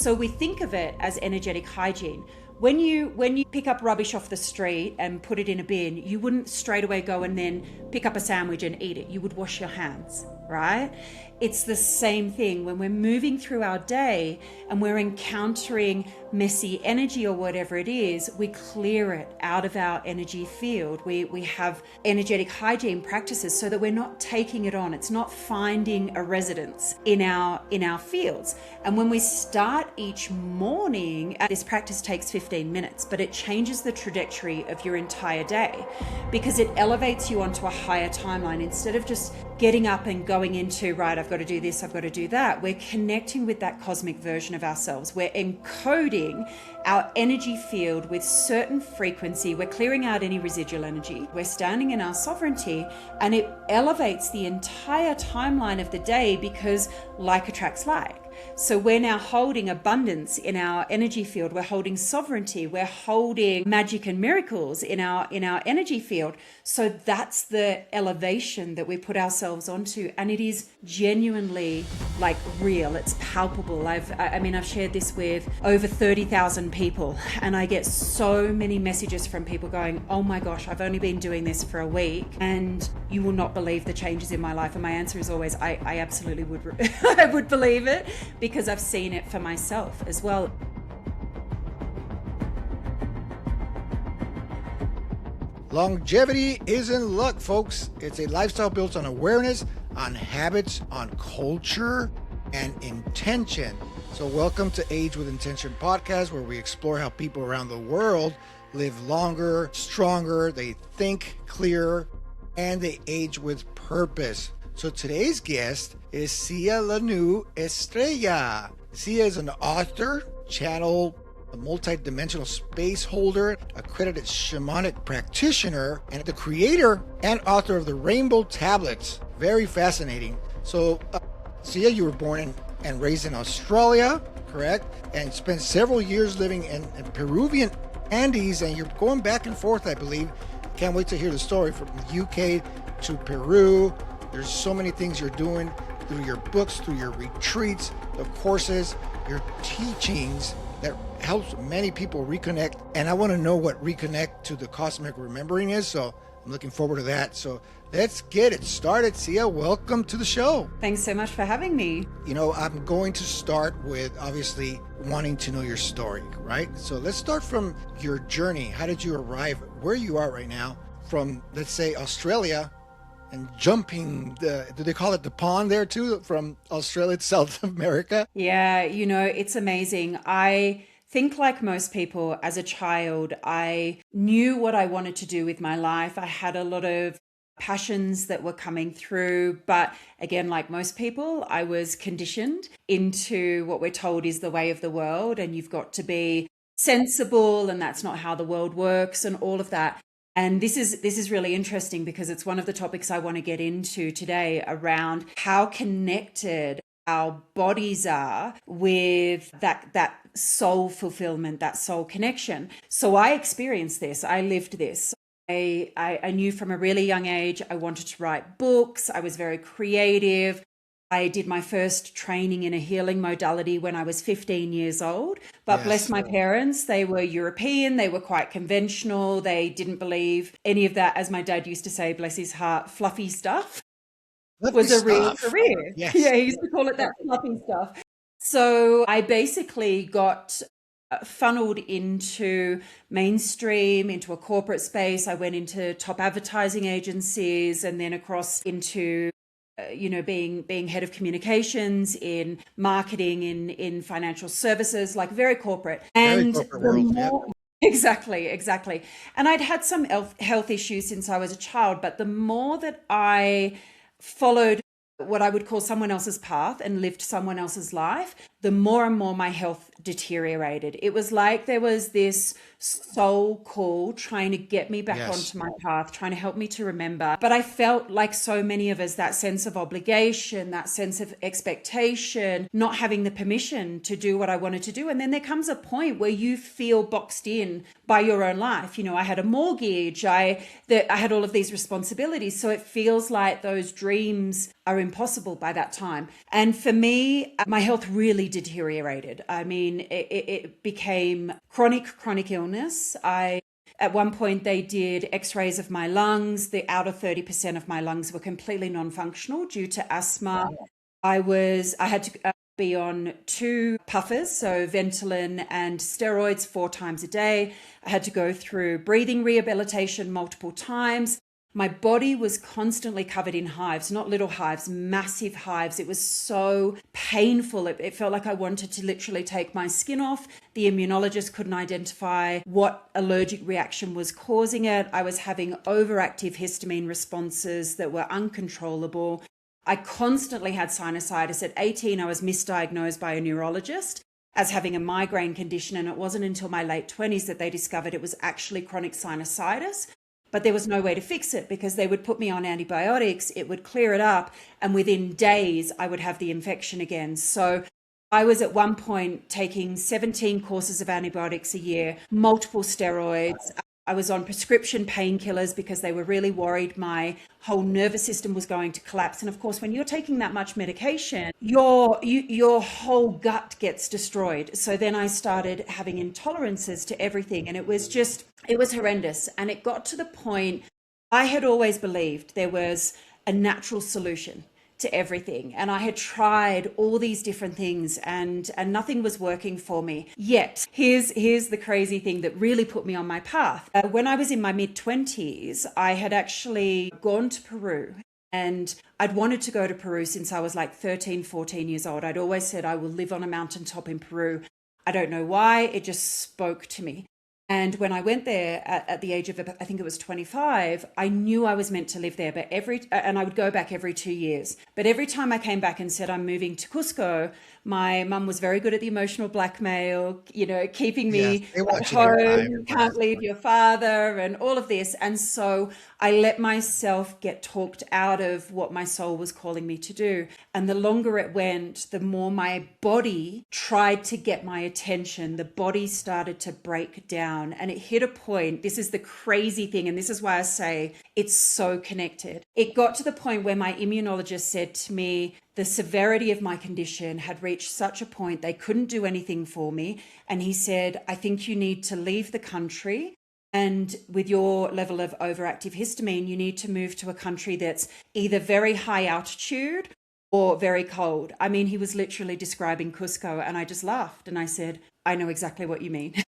So we think of it as energetic hygiene. When you pick up rubbish off the street and put it in a bin, you wouldn't straight away go and then pick up a sandwich and eat it. You would wash your hands, right? It's the same thing when we're moving through our day and we're encountering messy energy or whatever it is, we clear it out of our energy field. We have energetic hygiene practices so that we're not taking it on. It's not finding a residence in our fields. And when we start each morning, this practice takes 15 minutes, but it changes the trajectory of your entire day because it elevates you onto a higher timeline. Instead of just getting up and going into, right, I've got to do this, I've got to do that, we're connecting with that cosmic version of ourselves. We're encoding our energy field with certain frequency. We're clearing out any residual energy. We're standing in our sovereignty, and it elevates the entire timeline of the day because like attracts like. So we're now holding abundance in our energy field. We're holding sovereignty. We're holding magic and miracles in our energy field. So that's the elevation that we put ourselves onto, and it is genuinely like real. It's palpable. I've shared this with over 30,000 people, and I get so many messages from people going, "Oh my gosh, I've only been doing this for a week, and you will not believe the changes in my life." And my answer is always, I absolutely would. I would believe it, because I've seen it for myself as well. Longevity isn't luck, folks. It's a lifestyle built on awareness, on habits, on culture, and intention. So welcome to Age with Intention podcast, where we explore how people around the world live longer, stronger, they think clearer, and they age with purpose. So today's guest is Sia-Lanu Estrella. Sia is an author, channel, a multidimensional space holder, accredited shamanic practitioner, and the creator and author of the Rainbow Tablets. Very fascinating. So, Sia, you were born and raised in Australia, correct? And spent several years living in Peruvian Andes, and you're going back and forth, I believe. Can't wait to hear the story from the UK to Peru. There's so many things you're doing through your books, through your retreats, the courses, your teachings that helps many people reconnect. And I want to know what reconnect to the cosmic remembering is. So I'm looking forward to that. So let's get it started. Sia, welcome to the show. Thanks so much for having me. You know, I'm going to start with obviously wanting to know your story, right? So let's start from your journey. How did you arrive where you are right now from, let's say, Australia, and jumping do they call it the pond there too, from Australia to South America? Yeah, it's amazing. I think like most people, as a child, I knew what I wanted to do with my life. I had a lot of passions that were coming through, but again, like most people, I was conditioned into what we're told is the way of the world, and you've got to be sensible, and that's not how the world works, and all of that. And this is really interesting because it's one of the topics I want to get into today, around how connected our bodies are with that soul fulfillment, that soul connection. So I experienced this. I lived this. I knew from a really young age I wanted to write books. I was very creative. I did my first training in a healing modality when I was 15 years old. But Yes. bless my parents, they were European, they were quite conventional. They didn't believe any of that, as my dad used to say, bless his heart, fluffy stuff was a real career. Yes. Yeah, he used to call it that fluffy stuff. So I basically got funneled into mainstream, into a corporate space. I went into top advertising agencies, and then across into being head of communications, in marketing, in financial services, like very corporate. And Very corporate world, Exactly. And I'd had some health issues since I was a child, but the more that I followed what I would call someone else's path and lived someone else's life, the more and more my health deteriorated. It was like there was this soul call trying to get me back Yes. onto my path, trying to help me to remember. But I felt like so many of us, that sense of obligation, that sense of expectation, not having the permission to do what I wanted to do. And then there comes a point where you feel boxed in by your own life. You know, I had a mortgage, I had all of these responsibilities. So it feels like those dreams are impossible by that time. And for me, my health really deteriorated. I mean, it became chronic illness. At one point, they did x-rays of my lungs. The outer 30% of my lungs were completely non-functional due to asthma. I had to be on 2 puffers, so Ventolin and steroids 4 times a day. I had to go through breathing rehabilitation multiple times. My body was constantly covered in hives, not little hives, massive hives. It was so painful. It felt like I wanted to literally take my skin off. The immunologist couldn't identify what allergic reaction was causing it. I was having overactive histamine responses that were uncontrollable. I constantly had sinusitis. At 18, I was misdiagnosed by a neurologist as having a migraine condition, and it wasn't until my late 20s that they discovered it was actually chronic sinusitis. But there was no way to fix it because they would put me on antibiotics, it would clear it up, and within days I would have the infection again. So I was at one point taking 17 courses of antibiotics a year, multiple steroids. I was on prescription painkillers because they were really worried my whole nervous system was going to collapse. And of course, when you're taking that much medication, your whole gut gets destroyed. So then I started having intolerances to everything. And it was horrendous. And it got to the point, I had always believed there was a natural solution to everything. And I had tried all these different things and nothing was working for me. Yet, here's the crazy thing that really put me on my path. When I was in my mid-20s, I had actually gone to Peru. And I'd wanted to go to Peru since I was like 13, 14 years old. I'd always said I will live on a mountaintop in Peru. I don't know why, it just spoke to me. And when I went there at the age of, I think it was 25, I knew I was meant to live there, and I would go back every 2 years. But every time I came back and said, I'm moving to Cusco, my mum was very good at the emotional blackmail, you know, keeping me at home, you can't leave your father and all of this. And so I let myself get talked out of what my soul was calling me to do. And the longer it went, the more my body tried to get my attention. The body started to break down and it hit a point. This is the crazy thing. And this is why I say it's so connected. It got to the point where my immunologist said to me, the severity of my condition had reached such a point they couldn't do anything for me. And he said, I think you need to leave the country. And with your level of overactive histamine, you need to move to a country that's either very high altitude or very cold. I mean, he was literally describing Cusco and I just laughed and I said, I know exactly what you mean.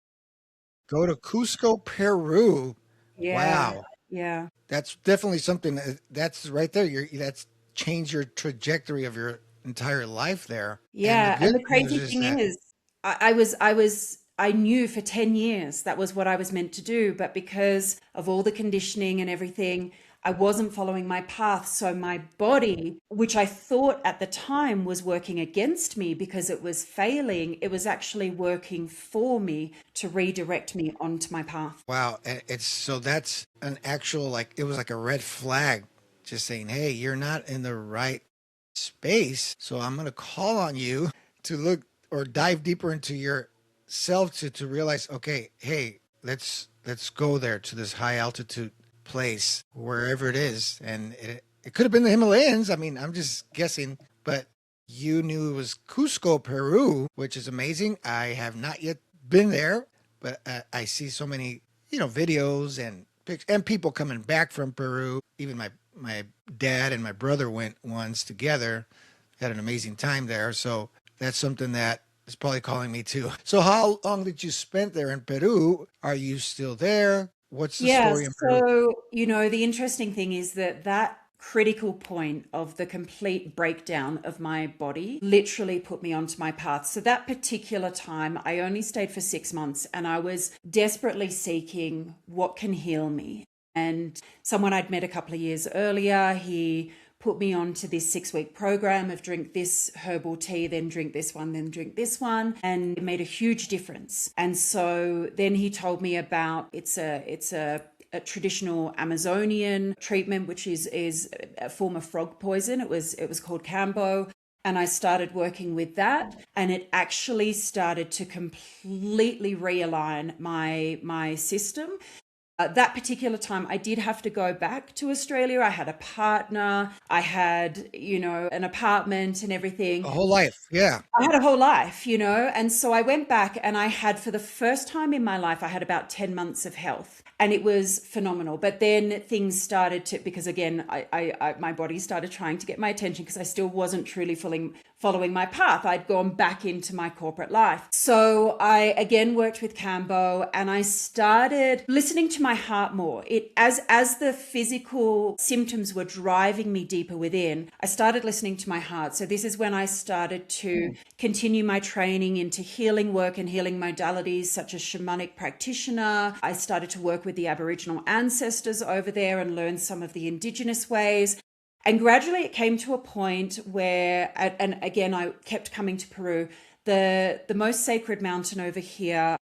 Go to Cusco, Peru. Yeah. Wow. Yeah. That's definitely something that's right there. That's changed your trajectory of your entire life there. Yeah. And the crazy news thing is, I knew for 10 years that was what I was meant to do. But because of all the conditioning and everything, I wasn't following my path. So my body, which I thought at the time was working against me because it was failing, it was actually working for me to redirect me onto my path. Wow. And that's an actual, like, it was like a red flag just saying, hey, you're not in the right space. So I'm going to call on you to look or dive deeper into your self to realize, okay, hey, let's go there to this high altitude place, wherever it is. And it could have been the Himalayas. I mean, I'm just guessing, but you knew it was Cusco, Peru, which is amazing. I have not yet been there, but I see so many, videos and pics and people coming back from Peru. Even my dad and my brother went once together, had an amazing time there. So that's something that is probably calling me too. So how long did you spend there in Peru? Are you still there? What's the story in Peru? So, the interesting thing is that critical point of the complete breakdown of my body literally put me onto my path. So that particular time, I only stayed for 6 months and I was desperately seeking what can heal me. And someone I'd met a couple of years earlier, he put me onto this 6-week program of drink this herbal tea, then drink this one, then drink this one. And it made a huge difference. And so then he told me about it's a traditional Amazonian treatment, which is a form of frog poison. It was called Cambo. And I started working with that, and it actually started to completely realign my system. That particular time, I did have to go back to Australia. I had a partner. I had, an apartment and everything. A whole life. Yeah. I had a whole life, And so I went back and I had, for the first time in my life, I had about 10 months of health, and it was phenomenal. But then things started to, because again, my body started trying to get my attention because I still wasn't truly following my path. I'd gone back into my corporate life. So I again worked with Cambo, and I started listening to my heart more. As the physical symptoms were driving me deeper within, I started listening to my heart. So this is when I started to continue my training into healing work and healing modalities such as shamanic practitioner. I started to work with the Aboriginal ancestors over there and learn some of the indigenous ways. And gradually it came to a point where, and again, I kept coming to Peru, the most sacred mountain over here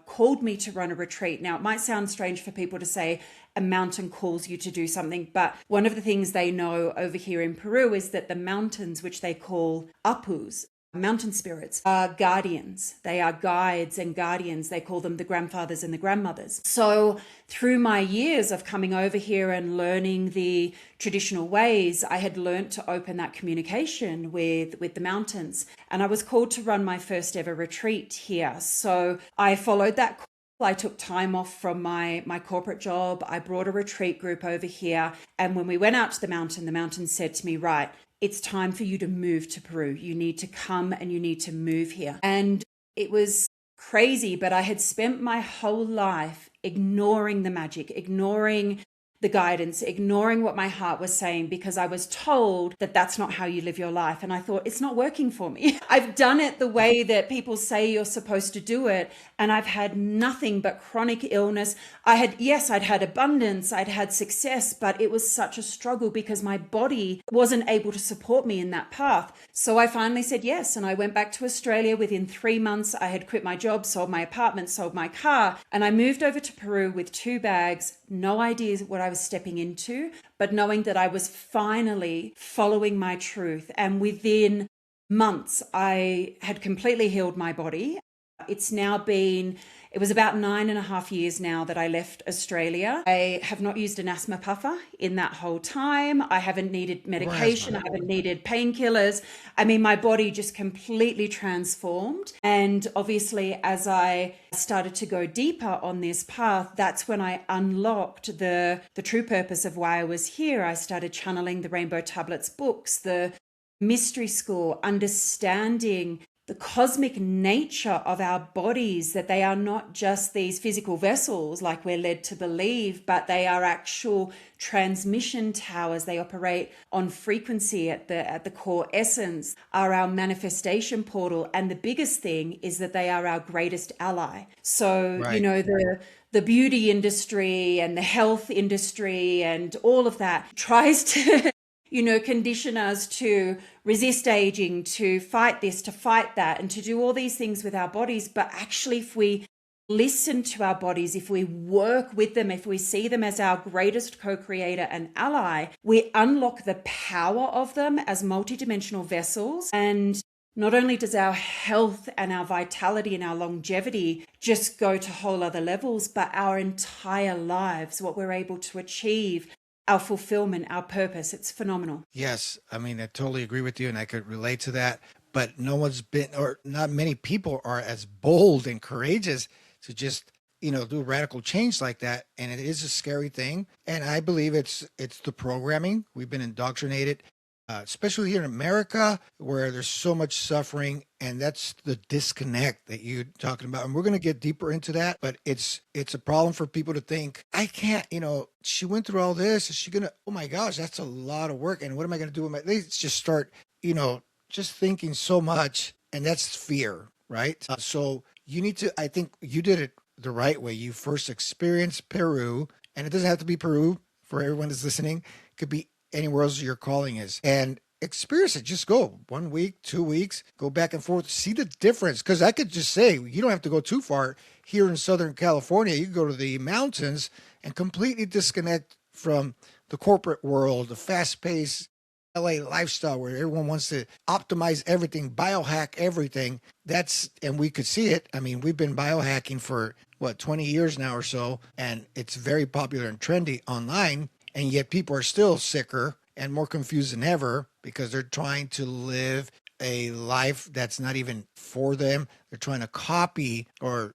called me to run a retreat. Now, it might sound strange for people to say a mountain calls you to do something, but one of the things they know over here in Peru is that the mountains, which they call apus, mountain spirits, are guardians. They are guides and guardians. They call them the grandfathers and the grandmothers. So through my years of coming over here and learning the traditional ways, I had learned to open that communication with the mountains. And I was called to run my first ever retreat here. So I followed that call. I took time off from my corporate job. I brought a retreat group over here. And when we went out to the mountain said to me, right, it's time for you to move to Peru. You need to come and you need to move here. And it was crazy, but I had spent my whole life ignoring the magic, ignoring the guidance, ignoring what my heart was saying, because I was told that that's not how you live your life. And I thought, it's not working for me. I've done it the way that people say you're supposed to do it. And I've had nothing but chronic illness. I'd had abundance, I'd had success, but it was such a struggle because my body wasn't able to support me in that path. So I finally said yes. And I went back to Australia. Within 3 months, I had quit my job, sold my apartment, sold my car. And I moved over to Peru with 2 bags, no idea what I was stepping into, but knowing that I was finally following my truth. And within months, I had completely healed my body. It was about 9.5 years now that I left Australia. I have not used an asthma puffer in that whole time. I haven't needed medication. I haven't needed painkillers. I mean, my body just completely transformed. And obviously, as I started to go deeper on this path, that's when I unlocked the true purpose of why I was here. I started channeling the Rainbow Tablets books, the Mystery School, understanding the cosmic nature of our bodies, that they are not just these physical vessels like we're led to believe, but they are actual transmission towers. They operate on frequency at the core essence, are our manifestation portal. And the biggest thing is that they are our greatest ally. So, right. The beauty industry and the health industry and all of that tries to condition us to resist aging, to fight this, to fight that, and to do all these things with our bodies. But actually, if we listen to our bodies, if we work with them, if we see them as our greatest co-creator and ally, we unlock the power of them as multidimensional vessels. And not only does our health and our vitality and our longevity just go to whole other levels, but our entire lives, what we're able to achieve, our fulfillment, our purpose. It's phenomenal. Yes. I mean, I totally agree with you, and I could relate to that. But not many people are as bold and courageous to just, do radical change like that. And it is a scary thing. And I believe it's the programming. We've been indoctrinated, especially here in America, where there's so much suffering. And that's the disconnect that you're talking about. And we're going to get deeper into that. But it's a problem for people to think, I can't, she went through all this. Is she going to, oh my gosh, that's a lot of work. And what am I going to do with they just start, just thinking so much. And that's fear, right? So you need to, I think you did it the right way. You first experienced Peru, and it doesn't have to be Peru for everyone that's listening. It could be anywhere else your calling is, and experience it. Just go 1 week, 2 weeks, go back and forth, see the difference. Because I could just say, you don't have to go too far. Here in Southern California, you can go to the mountains and completely disconnect from the corporate world, the fast-paced LA lifestyle where everyone wants to optimize everything, biohack everything. And we could see it. I mean, we've been biohacking for 20 years now or so, and it's very popular and trendy online. And yet people are still sicker and more confused than ever because they're trying to live a life that's not even for them. They're trying to copy or,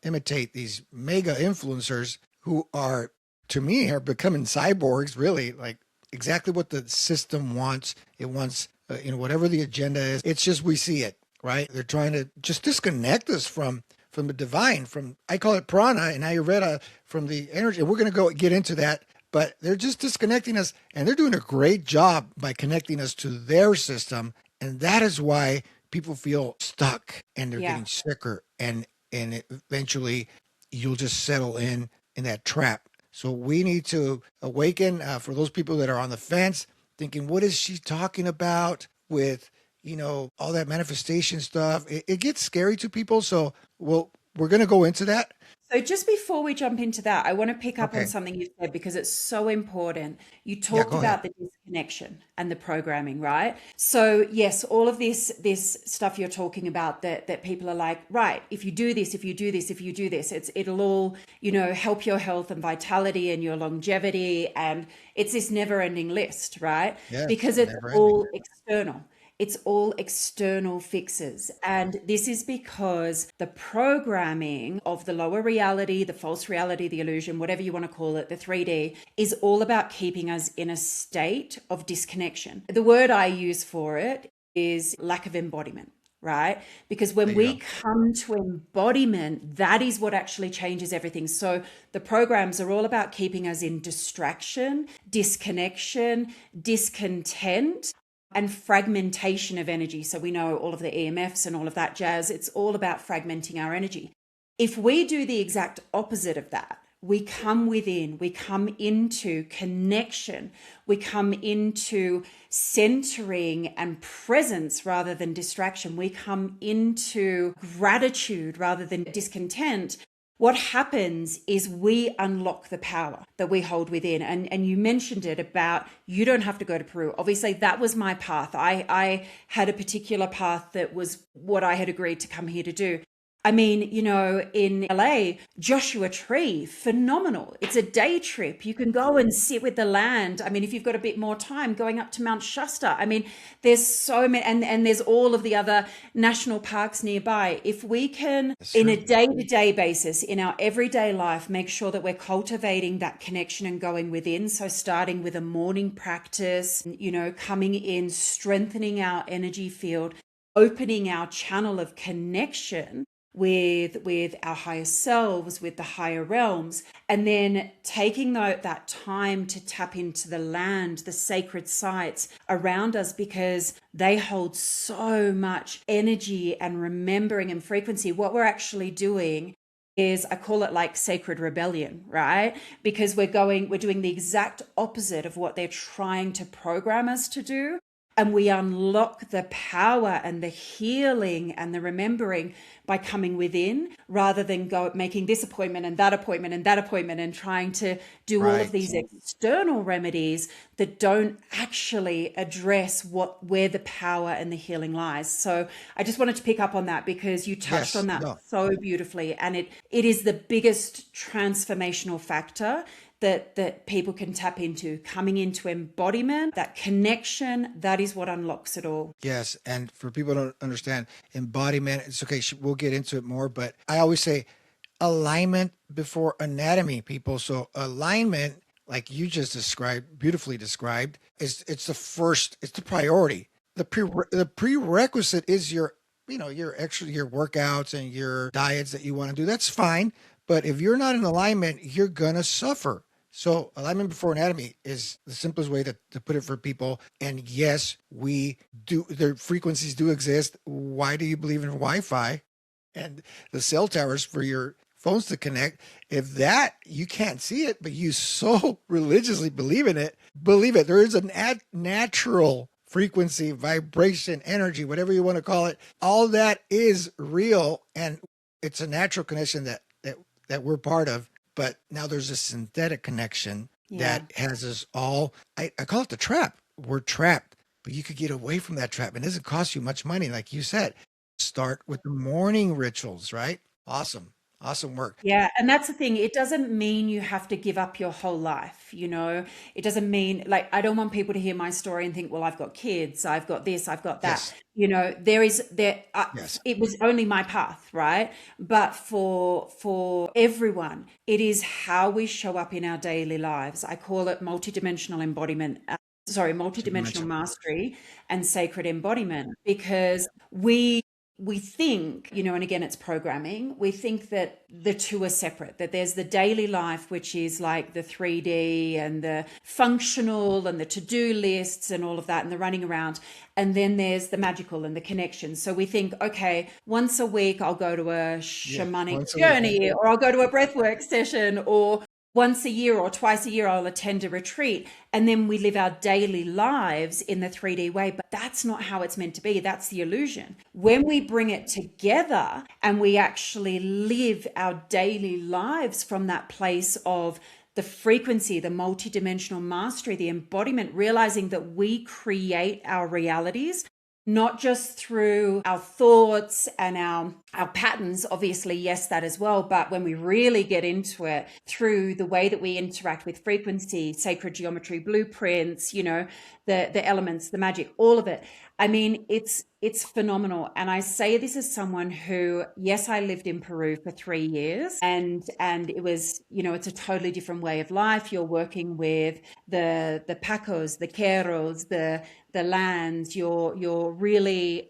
imitate these mega influencers who are, to me, are becoming cyborgs, really, like exactly what the system wants. It wants, whatever the agenda is. It's just, we see it, right? They're trying to just disconnect us from the divine, I call it prana and Ayurveda, from the energy. And we're going to get into that. But they're just disconnecting us, and they're doing a great job by connecting us to their system. And that is why people feel stuck and they're getting sicker. And eventually you'll just settle in that trap. So we need to awaken for those people that are on the fence thinking, what is she talking about with, all that manifestation stuff? It gets scary to people. So we're going to go into that. So just before we jump into that, I want to pick up on something you said because it's so important. You talked about the disconnection and the programming, right? So yes, all of this stuff you're talking about that people are like, right, if you do this, it'll all, help your health and vitality and your longevity. And it's this never ending list, right? Yes, because it's all external. It's all external fixes. And this is because the programming of the lower reality, the false reality, the illusion, whatever you want to call it, the 3D, is all about keeping us in a state of disconnection. The word I use for it is lack of embodiment, right? Because when we come to embodiment, that is what actually changes everything. So the programs are all about keeping us in distraction, disconnection, discontent, and fragmentation of energy. So we know all of the EMFs and all of that jazz. It's all about fragmenting our energy. If we do the exact opposite of that, we come within, we come into connection, we come into centering and presence rather than distraction. We come into gratitude rather than discontent. What happens is we unlock the power that we hold within. And you mentioned it about you don't have to go to Peru. Obviously, that was my path. I had a particular path that was what I had agreed to come here to do. I mean, in LA, Joshua Tree, phenomenal. It's a day trip. You can go and sit with the land. I mean, if you've got a bit more time, going up to Mount Shasta. I mean, there's so many, and there's all of the other national parks nearby. If we can, in a day-to-day basis, in our everyday life, make sure that we're cultivating that connection and going within. So starting with a morning practice, coming in, strengthening our energy field, opening our channel of connection with our higher selves, with the higher realms, and then taking that time to tap into the land, the sacred sites around us, because they hold so much energy and remembering and frequency. What we're actually doing is, I call it like sacred rebellion, right? Because we're doing the exact opposite of what they're trying to program us to do. And we unlock the power and the healing and the remembering by coming within, rather than making this appointment and that appointment and that appointment and trying to do all of these external remedies that don't actually address where the power and the healing lies. So I just wanted to pick up on that because you touched on that so beautifully. And it is the biggest transformational factor that people can tap into. Coming into embodiment, that connection, that is what unlocks it all. Yes, and for people who don't understand embodiment, it's okay, we'll get into it more, but I always say alignment before anatomy, people. So alignment, like you just beautifully described, it's the priority. The prerequisite is your workouts and your diets that you want to do. That's fine. But if you're not in alignment, you're going to suffer. So alignment before anatomy is the simplest way to put it for people. And yes, their frequencies do exist. Why do you believe in Wi-Fi and the cell towers for your phones to connect. If that, you can't see it, but you so religiously believe in it, believe it. There is a natural frequency, vibration, energy, whatever you want to call it. All that is real, and it's a natural connection that we're part of. But now there's a synthetic connection that has us all. I call it the trap. We're trapped, but you could get away from that trap. It doesn't cost you much money, like you said. Start with the morning rituals, right? Awesome. Awesome work. Yeah, and that's the thing. It doesn't mean you have to give up your whole life, you know. It doesn't mean, like, I don't want people to hear my story and think, well, I've got kids, I've got this, I've got that. Yes. You know, Yes. it was only my path, right? But for everyone, it is how we show up in our daily lives. I call it multidimensional embodiment. Multidimensional mastery and sacred embodiment, because we think, you know, and again, it's programming. We think that the two are separate, that there's the daily life, which is like the 3D and the functional and the to-do lists and all of that and the running around. And then there's the magical and the connection. So we think, okay, once a week, I'll go to a shamanic journey, or I'll go to a breathwork session, or once a year or twice a year, I'll attend a retreat. And then we live our daily lives in the 3D way. But that's not how it's meant to be. That's the illusion. When we bring it together and we actually live our daily lives from that place of the frequency, the multidimensional mastery, the embodiment, realizing that we create our realities, not just through our thoughts and our patterns, obviously, yes, that as well. But when we really get into it, through the way that we interact with frequency, sacred geometry, blueprints, you know, the elements, the magic, all of it. I mean, it's phenomenal. And I say this as someone who, yes, I lived in Peru for 3 years, and it was, you know, it's a totally different way of life. You're working with the Pacos, the Queros, the lands. You're really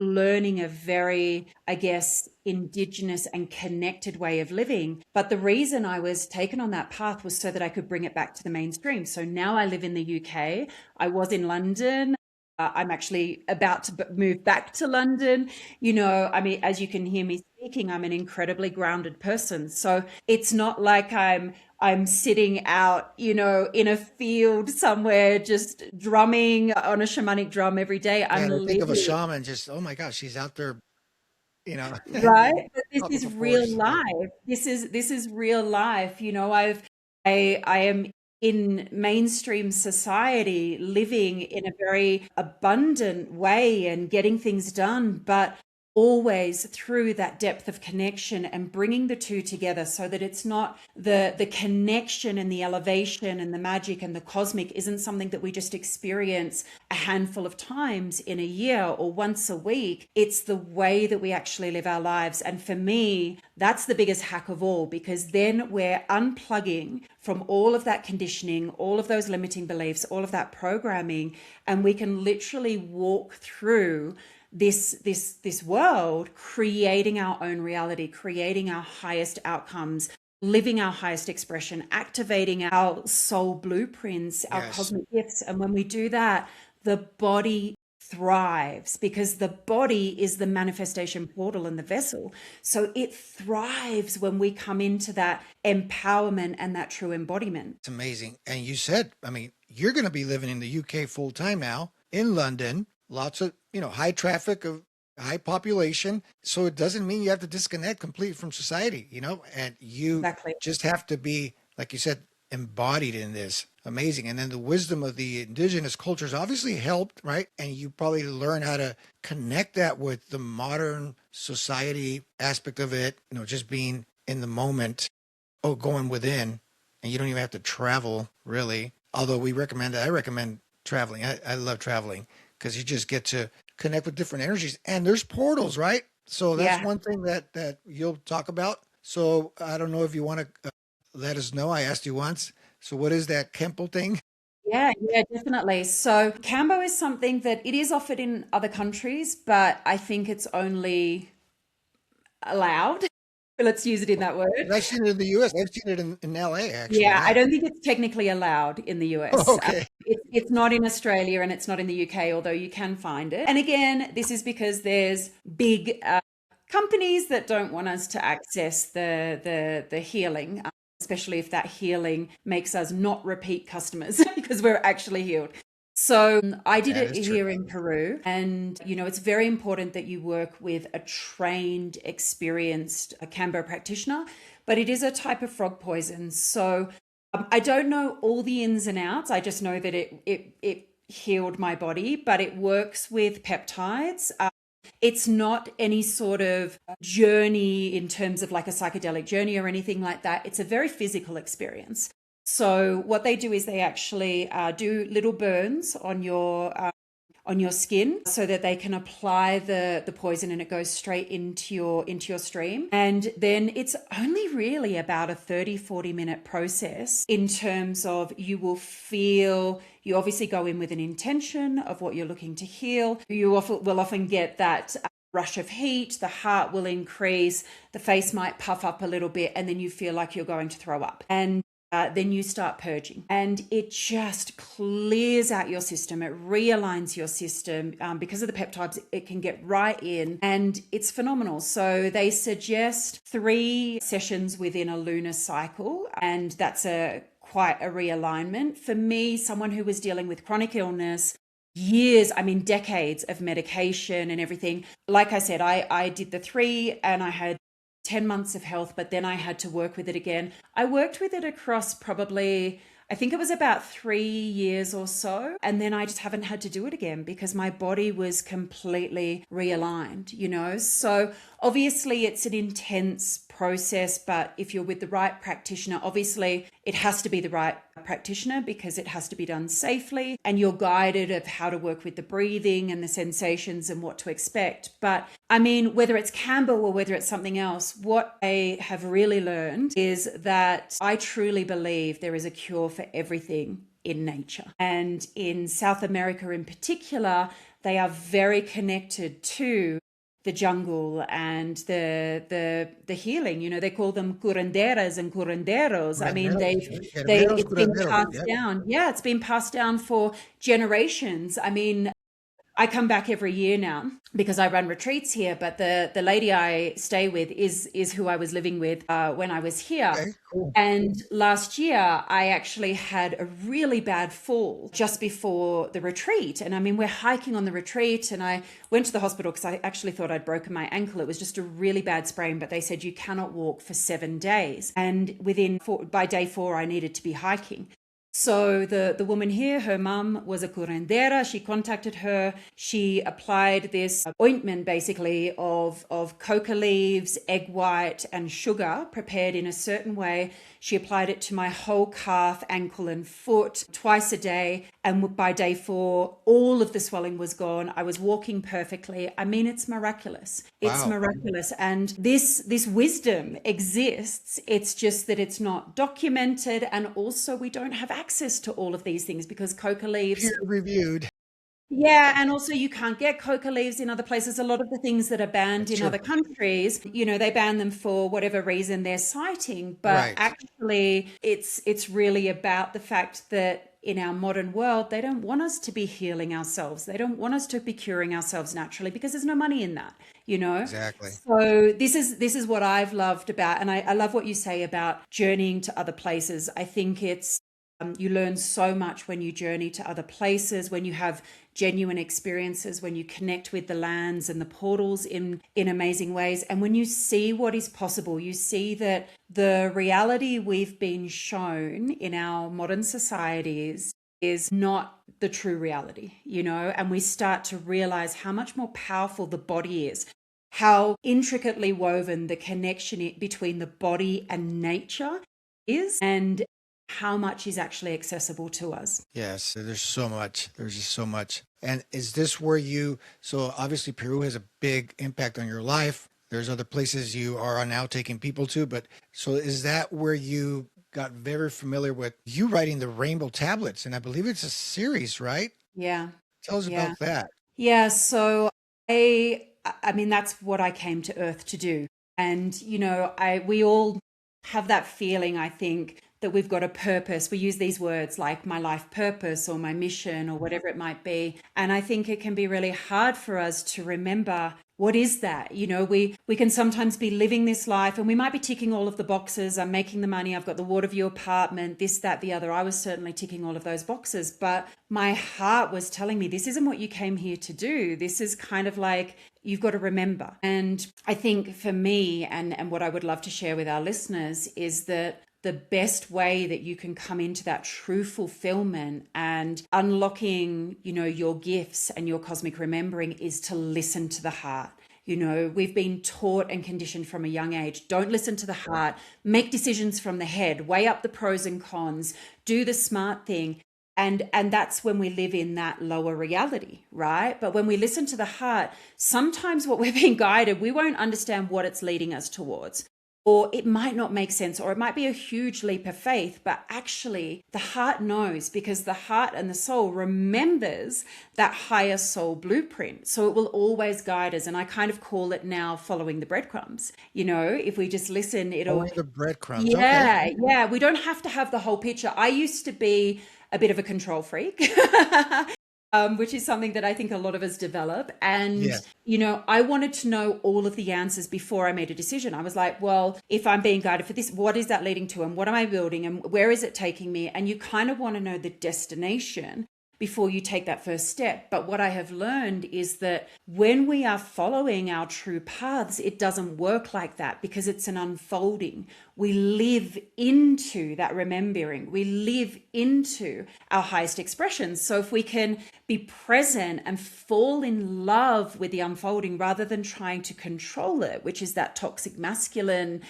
learning a very, I guess, indigenous and connected way of living. But the reason I was taken on that path was so that I could bring it back to the mainstream. So now I live in the UK. I was in London. I'm actually about to move back to London. You know, I mean, as you can hear me speaking, I'm an incredibly grounded person. So it's not like I'm sitting out, you know, in a field somewhere just drumming on a shamanic drum every day. I'm think of a shaman, just, oh my gosh, she's out there, you know. Right. But this is real life. This is real life. You know, I am in mainstream society living in a very abundant way and getting things done, but always through that depth of connection and bringing the two together, so that it's not the connection and the elevation and the magic and the cosmic isn't something that we just experience a handful of times in a year or once a week. It's the way that we actually live our lives. And for me, that's the biggest hack of all, because then we're unplugging from all of that conditioning, all of those limiting beliefs, all of that programming, and we can literally walk through this world, creating our own reality, creating our highest outcomes, living our highest expression, activating our soul blueprints, our cosmic gifts. And when we do that, the body thrives, because the body is the manifestation portal and the vessel. So it thrives when we come into that empowerment and that true embodiment. It's amazing. And you said, I mean, you're going to be living in the UK full time now, in London. Lots of, you know, high traffic, of high population. So it doesn't mean you have to disconnect completely from society, you know, and you just have to be, like you said, embodied in this. Amazing. And then the wisdom of the indigenous cultures obviously helped, right? And you probably learn how to connect that with the modern society aspect of it, you know, just being in the moment, going within, and you don't even have to travel really. Although I recommend traveling. I love traveling, because you just get to connect with different energies, and there's portals, right? So that's one thing that you'll talk about. So I don't know if you want to let us know. I asked you once. So what is that Cambo thing? Yeah, definitely. So Cambo is something that it is offered in other countries, but I think it's only allowed. Let's use it in that word. I've seen it in the US. I've seen it in LA, actually. Yeah, I don't think it's technically allowed in the US. Okay. It's not in Australia, and it's not in the UK, although you can find it. And again, this is because there's big companies that don't want us to access the healing, especially if that healing makes us not repeat customers because we're actually healed. So I did That it is true. here in Peru, and it's very important that you work with a trained, experienced Cambo practitioner, but it is a type of frog poison. So I don't know all the ins and outs. I just know that it healed my body, but it works with peptides. It's not any sort of journey in terms of like a psychedelic journey or anything like that. It's a very physical experience. So what they do is they actually do little burns on your skin so that they can apply the poison and it goes straight into your stream. And then it's only really about a 30-40 minute process in terms of you obviously go in with an intention of what you're looking to heal. You will often get that rush of heat, the heart will increase, the face might puff up a little bit, and then you feel like you're going to throw up. And then you start purging, and it just clears out your system. It realigns your system because of the peptides. It can get right in, and it's phenomenal. So they suggest 3 sessions within a lunar cycle, and that's quite a realignment. For me, someone who was dealing with chronic illness, decades of medication and everything. Like I said, I did the 3 and I had 10 months of health, but then I had to work with it again. I worked with it across probably, I think it was about 3 years or so. And then I just haven't had to do it again because my body was completely realigned, So obviously it's an intense process, but if you're with the right practitioner, obviously it has to be the right practitioner because it has to be done safely and you're guided of how to work with the breathing and the sensations and what to expect. But whether it's Cambo or whether it's something else, what I have really learned is that I truly believe there is a cure for everything in nature. And in South America in particular, they are very connected to the jungle and the healing. They call them curanderas and curanderos. It's been passed down. Yeah, it's been passed down for generations. I come back every year now because I run retreats here, but the lady I stay with is who I was living with when I was here. Okay, cool. And last year I actually had a really bad fall just before the retreat. And we're hiking on the retreat and I went to the hospital because I actually thought I'd broken my ankle. It was just a really bad sprain, but they said you cannot walk for 7 days. And by day 4, I needed to be hiking. So the woman here, her mum was a curandera. She contacted her. She applied this ointment basically of coca leaves, egg white and sugar prepared in a certain way. She applied it to my whole calf, ankle and foot twice a day. And by day 4, all of the swelling was gone. I was walking perfectly. It's miraculous. It's miraculous. And this wisdom exists. It's just that it's not documented. And also we don't have access to all of these things because coca leaves. Peer reviewed. Yeah, and also you can't get coca leaves in other places. A lot of the things that are banned in other countries, they ban them for whatever reason they're citing. But actually, it's really about the fact that in our modern world, they don't want us to be healing ourselves. They don't want us to be curing ourselves naturally because there's no money in that, Exactly. So this is what I've loved about, and I love what you say about journeying to other places. I think it's you learn so much when you journey to other places, when you have genuine experiences, when you connect with the lands and the portals in amazing ways. And when you see what is possible, you see that the reality we've been shown in our modern societies is not the true reality, and we start to realize how much more powerful the body is, how intricately woven the connection between the body and nature is, and how much is actually accessible to us. Yes, there's so much. There's just so much. And is this where so obviously Peru has a big impact on your life. There's other places you are now taking people to, but so is that where you got very familiar with you writing the Rainbow Tablets? And I believe it's a series, right? Yeah. Tell us about that. Yeah, so that's what I came to Earth to do. And, we all have that feeling, I think, that we've got a purpose. We use these words like my life purpose or my mission or whatever it might be. And I think it can be really hard for us to remember What is that? You know, we can sometimes be living this life and we might be ticking all of the boxes. I'm making the money. I've got the water view apartment, this, that, the other. I was certainly ticking all of those boxes, but my heart was telling me, this isn't what you came here to do. This is kind of like, you've got to remember. And I think for me, and what I would love to share with our listeners is that the best way that you can come into that true fulfillment and unlocking, you know, your gifts and your cosmic remembering is to listen to the heart. You know, we've been taught and conditioned from a young age, don't listen to the heart, make decisions from the head, weigh up the pros and cons, do the smart thing. And that's when we live in that lower reality, right? But when we listen to the heart, sometimes what we're being guided, we won't understand what it's leading us towards. Or it might not make sense, or it might be a huge leap of faith, but actually the heart knows, because the heart and the soul remembers that higher soul blueprint. So it will always guide us. And I kind of call it now following the breadcrumbs. You know, if we just listen, it'll... Following the breadcrumbs. Yeah, Okay. yeah. We don't have to have the whole picture. I used to be a bit of a control freak. Which is something that I think a lot of us develop. And, Yes. you know, I wanted to know all of the answers before I made a decision. I was like, well, if I'm being guided for this, what is that leading to? And what am I building? And where is it taking me? And you kind of want to know the destination before you take that first step. But what I have learned is that when we are following our true paths, it doesn't work like that, because it's an unfolding. We live into that remembering. We live into our highest expressions. So if we can be present and fall in love with the unfolding rather than trying to control it, which is that toxic masculine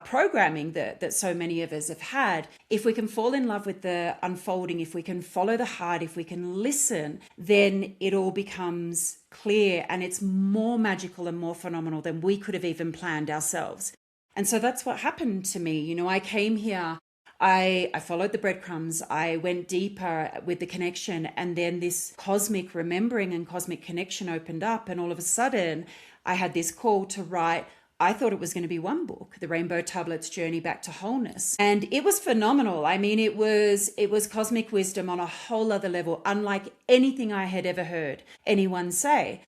programming that so many of us have had, if we can fall in love with the unfolding, if we can follow the heart, if we can listen, then it all becomes clear, and it's more magical and more phenomenal than we could have even planned ourselves. And so that's what happened to me. You know, I came here, I followed the breadcrumbs, I went deeper with the connection, and then this cosmic remembering and cosmic connection opened up, and all of a sudden I had this call to write. I thought it was going to be one book, The Rainbow Tablets Journey Back to Wholeness. And it was phenomenal. I mean, it was cosmic wisdom on a whole other level, unlike anything I had ever heard anyone say.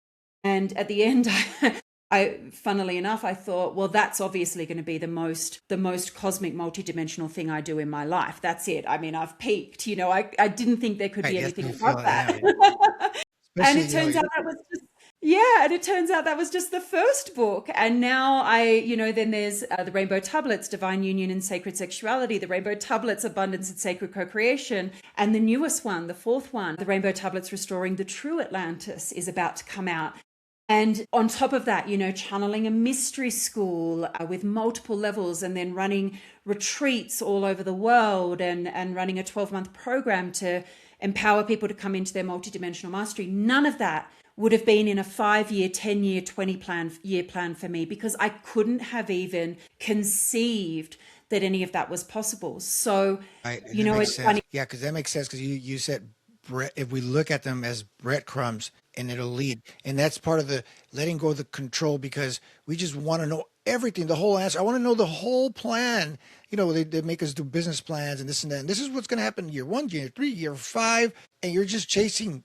And at the end, funnily enough, I thought, well, that's obviously going to be the most cosmic multidimensional thing I do in my life. That's it. I mean, I've peaked. You know, I didn't think there could be anything above that. And it turns out that was just... Yeah, and it turns out that was just the first book. And now then there's The Rainbow Tablets, Divine Union and Sacred Sexuality, The Rainbow Tablets, Abundance and Sacred Co-Creation, and the newest one, the fourth one, The Rainbow Tablets, Restoring the True Atlantis, is about to come out. And on top of that, you know, channeling a mystery school with multiple levels, and then running retreats all over the world, and running a 12-month program to empower people to come into their multidimensional mastery. None of that would have been in a 5-year, 10-year, 20-year plan for me, because I couldn't have even conceived that any of that was possible. So, Right. you know, it's funny. Yeah, because that makes sense, because you said if we look at them as breadcrumbs, and it'll lead. And that's part of the letting go of the control, because we just want to know everything, the whole answer. I want to know the whole plan. You know, they make us do business plans and this and that. And this is what's going to happen year 1, year 3, year 5. And you're just chasing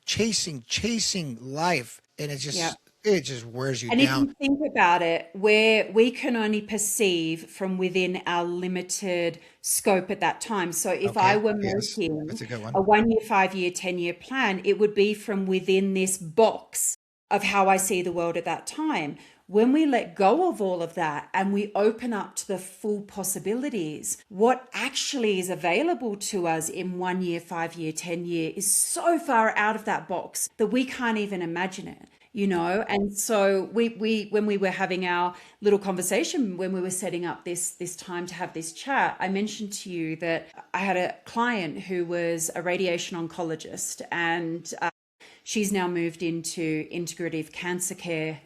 life. And it just wears you And down. if you think about it, where we can only perceive from within our limited scope at that time. So if I were making that's a good one. a 1-year, 5-year, 10-year plan, it would be from within this box of how I see the world at that time. When we let go of all of that and we open up to the full possibilities, what actually is available to us in 1 year, 5 year, 10 year is so far out of that box that we can't even imagine it. You know, and so we when we were having our little conversation, when we were setting up this time to have this chat, I mentioned to you that I had a client who was a radiation oncologist, and she's now moved into integrative cancer care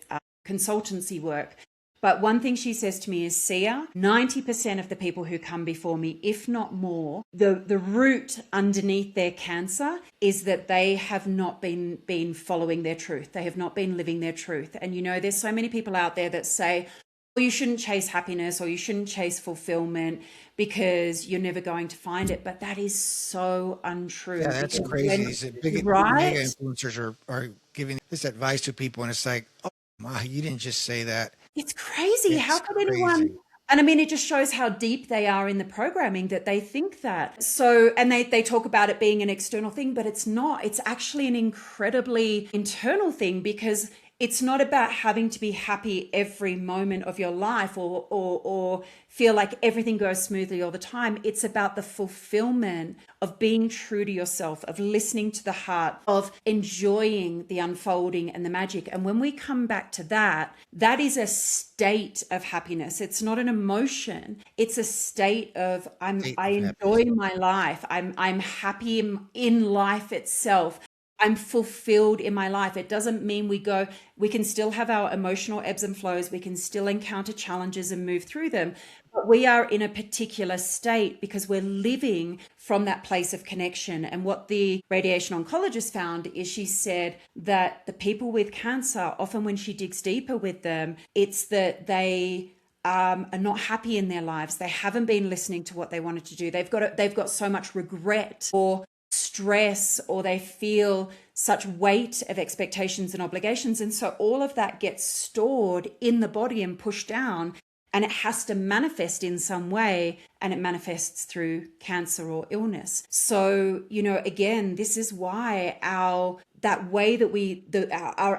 consultancy work. But one thing she says to me is, Sia, 90% of the people who come before me, if not more, the root underneath their cancer is that they have not been following their truth. They have not been living their truth. And, you know, there's so many people out there that say, well, you shouldn't chase happiness, or you shouldn't chase fulfillment because you're never going to find it. But that is so untrue. Yeah, that's crazy. Big mega influencers are giving this advice to people, and it's like, oh Wow, you didn't just say that. It's crazy. How It's could anyone? crazy. And I mean, it just shows how deep they are in the programming that they think that. So, and they talk about it being an external thing, but it's not. It's actually an incredibly internal thing because it's not about having to be happy every moment of your life or feel like everything goes smoothly all the time. It's about the fulfillment of being true to yourself, of listening to the heart, of enjoying the unfolding and the magic. And when we come back to that, that is a state of happiness. It's not an emotion. It's a state of State I of happiness. enjoy my life. I'm happy in life itself. I'm fulfilled in my life. It doesn't mean we can still have our emotional ebbs and flows. We can still encounter challenges and move through them. But we are in a particular state because we're living from that place of connection. And what the radiation oncologist found is she said that the people with cancer, often when she digs deeper with them, it's that they are not happy in their lives. They haven't been listening to what they wanted to do. They've got so much regret or stress, or they feel such weight of expectations and obligations. And so all of that gets stored in the body and pushed down, and it has to manifest in some way, and it manifests through cancer or illness. So, again, this is why our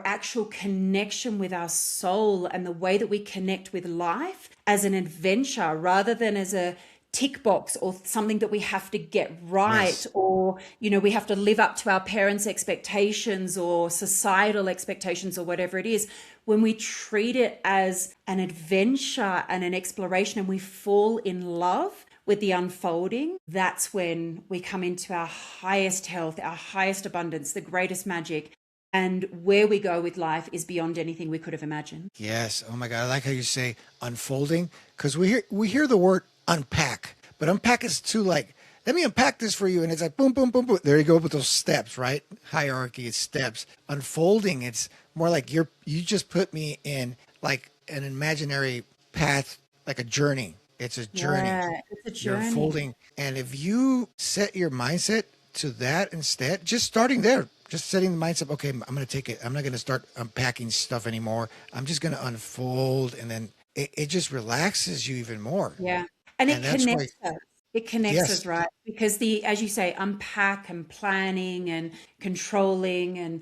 actual connection with our soul and the way that we connect with life as an adventure rather than as a tick box or something that we have to get right, Yes. or we have to live up to our parents' expectations or societal expectations or whatever it is. When we treat it as an adventure and an exploration and we fall in love with the unfolding, that's when we come into our highest health, our highest abundance, the greatest magic. And where we go with life is beyond anything we could have imagined. Yes. Oh my God. I like how you say unfolding, because we hear the word unpack, but unpack is too like, let me unpack this for you. And it's like, boom, boom, boom, boom. There you go with those steps, right? Hierarchy is steps. Unfolding, it's more like you just put me in like an imaginary path, like a journey. It's a journey. Yeah, it's a You're journey. unfolding. And if you set your mindset to that instead, just starting there, just setting the mindset, okay, I'm going to take it. I'm not going to start unpacking stuff anymore. I'm just going to unfold. And then it just relaxes you even more. Yeah. And And it that's why, connects us. It connects yes, us, right? Because as you say, unpack and planning and controlling and,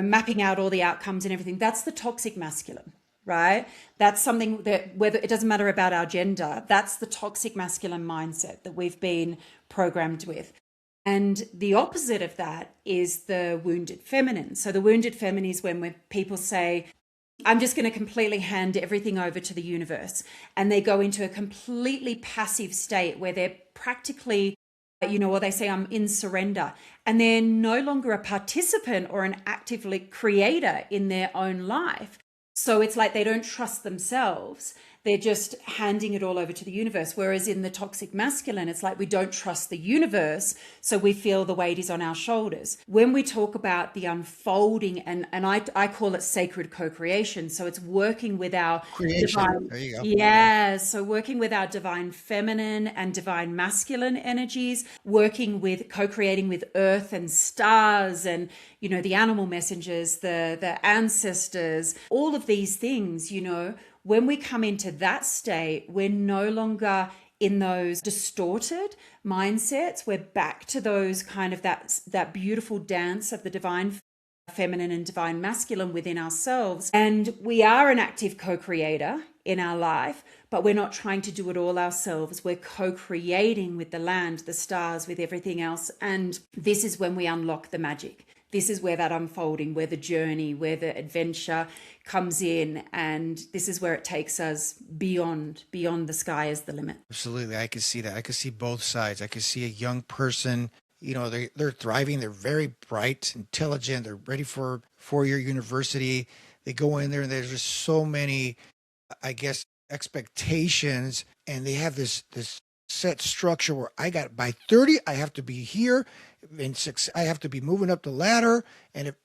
mapping out all the outcomes and everything, that's the toxic masculine, right? That's something that, whether it doesn't matter about our gender, that's the toxic masculine mindset that we've been programmed with. And the opposite of that is the wounded feminine. So the wounded feminine is when people say, I'm just going to completely hand everything over to the universe. And they go into a completely passive state where they're practically, or they say, I'm in surrender. And they're no longer a participant or an actively creator in their own life. So it's like they don't trust themselves. They're just handing it all over to the universe. Whereas in the toxic masculine, it's like we don't trust the universe, so we feel the weight is on our shoulders. When we talk about the unfolding, and I call it sacred co-creation. So it's working with our creation. divine, There you go. yeah, so working with our divine feminine and divine masculine energies, working with co-creating with earth and stars and, the animal messengers, the ancestors, all of these things, when we come into that state, we're no longer in those distorted mindsets. We're back to those kind of that beautiful dance of the divine feminine and divine masculine within ourselves. And we are an active co-creator in our life, but we're not trying to do it all ourselves. We're co-creating with the land, the stars, with everything else. And this is when we unlock the magic. This is where that unfolding, where the journey, where the adventure comes in. And this is where it takes us beyond the sky is the limit. Absolutely. I could see that. I could see both sides. I could see a young person, they're thriving. They're very bright, intelligent. They're ready for four-year university. They go in there and there's just so many, I guess, expectations. And they have this set structure where by 30, I have to be here. In six, I have to be moving up the ladder. And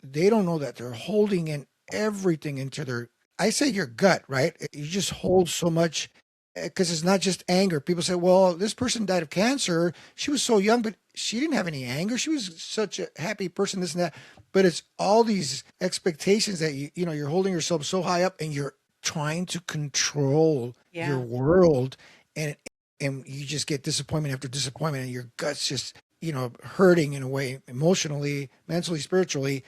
they don't know that they're holding in everything into I say your gut, right? You just hold so much because it's not just anger. People say, well, this person died of cancer. She was so young, but she didn't have any anger. She was such a happy person, this and that. But it's all these expectations that you're holding yourself so high up and you're trying to control your Yeah. world, and you just get disappointment after disappointment, and your guts just, hurting in a way, emotionally, mentally, spiritually.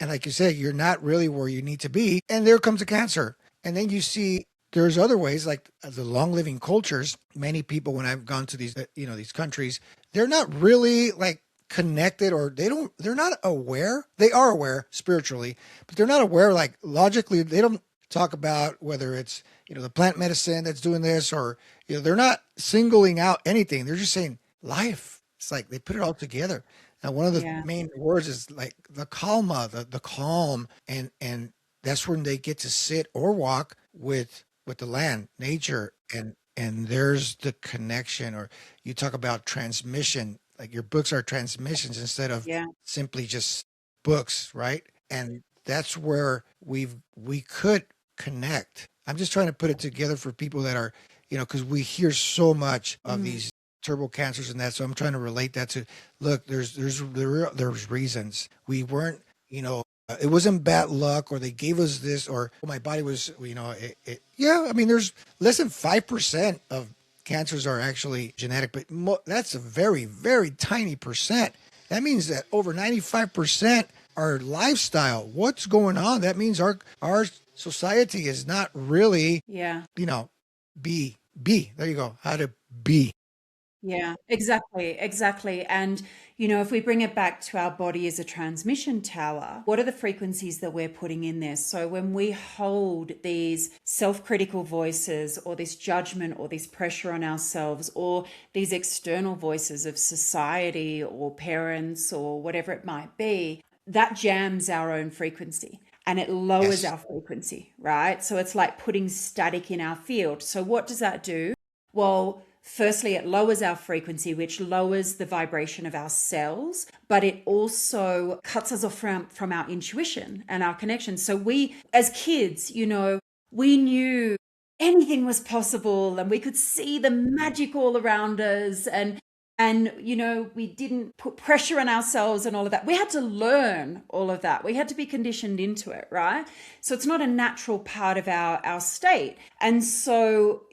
And like you said, you're not really where you need to be. And there comes a cancer. And then you see there's other ways, like the long living cultures. Many people, when I've gone to these, these countries, they're not really like connected, or they're not aware. They are aware spiritually, but they're not aware, like logically. They don't talk about whether it's, the plant medicine that's doing this, or, they're not singling out anything. They're just saying life. It's like they put it all together. Now, one of the Yeah. main words is like the calma, the calm, and that's when they get to sit or walk with the land, nature, and there's the connection. Or you talk about transmission, like your books are transmissions instead of Yeah. simply just books, right? And that's where we could connect. I'm just trying to put it together for people that are, because we hear so much of Mm. these turbo cancers and that. So I'm trying to relate that to, look, there's reasons we weren't, it wasn't bad luck, or they gave us this, or my body was, yeah. I mean, there's less than 5% of cancers are actually genetic, but that's a very, very tiny percent. That means that over 95% are lifestyle. What's going on? That means our society is not really, Yeah. be. There you go. How to be. Yeah, exactly, exactly. And, if we bring it back to our body as a transmission tower, what are the frequencies that we're putting in there? So when we hold these self-critical voices, or this judgment, or this pressure on ourselves, or these external voices of society or parents or whatever it might be, that jams our own frequency. And it lowers Yes. our frequency, right? So it's like putting static in our field. So what does that do? Well, firstly, it lowers our frequency, which lowers the vibration of our cells, but it also cuts us off from our intuition and our connection. So we, as kids, we knew anything was possible, and we could see the magic all around us, and we didn't put pressure on ourselves and all of that. We had to learn all of that. We had to be conditioned into it, right? So it's not a natural part of our state. And so,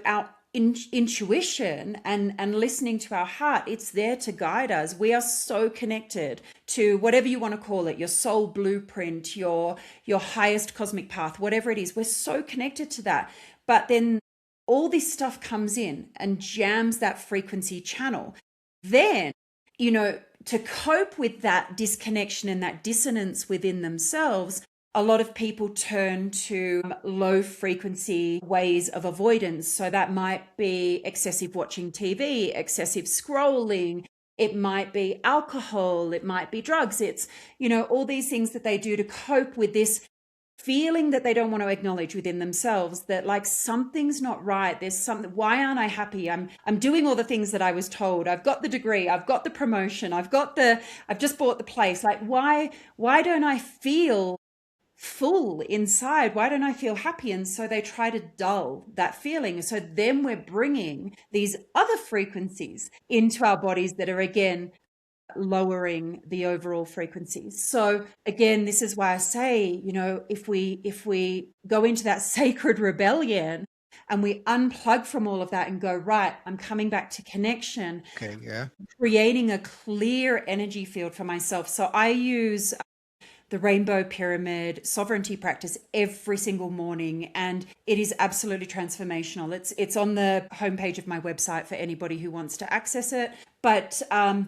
our intuition and listening to our heart, it's there to guide us. We are so connected to whatever you want to call it, your soul blueprint, your highest cosmic path, whatever it is. We're so connected to that. But then all this stuff comes in and jams that frequency channel. Then, to cope with that disconnection and that dissonance within themselves, a lot of people turn to low frequency ways of avoidance. So that might be excessive watching TV, excessive scrolling. It might be alcohol. It might be drugs. It's, all these things that they do to cope with this feeling that they don't want to acknowledge within themselves, that like something's not right. There's something, why aren't I happy? I'm doing all the things that I was told. I've got the degree, I've got the promotion, I've just bought the place. Like, why don't I feel full inside? Why don't I feel happy? And so they try to dull that feeling. So then we're bringing these other frequencies into our bodies that are, again, lowering the overall frequencies. So again, this is why I say, if we go into that sacred rebellion and we unplug from all of that and go, right, I'm coming back to connection. Okay. Yeah. Creating a clear energy field for myself. So I use the rainbow pyramid sovereignty practice every single morning, and it is absolutely transformational. It's on the homepage of my website for anybody who wants to access it. But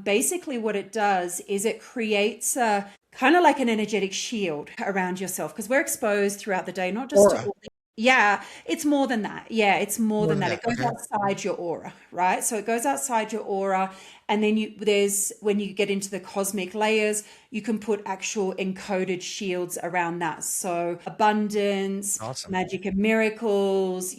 basically what it does is it creates a kind of like an energetic shield around yourself, because we're exposed throughout the day, not just to all. Yeah, it's more than that. Yeah, it's more than that. It goes outside your aura, right? So it goes outside your aura, and then when you get into the cosmic layers, you can put actual encoded shields around that. So abundance, Awesome. magic and miracles,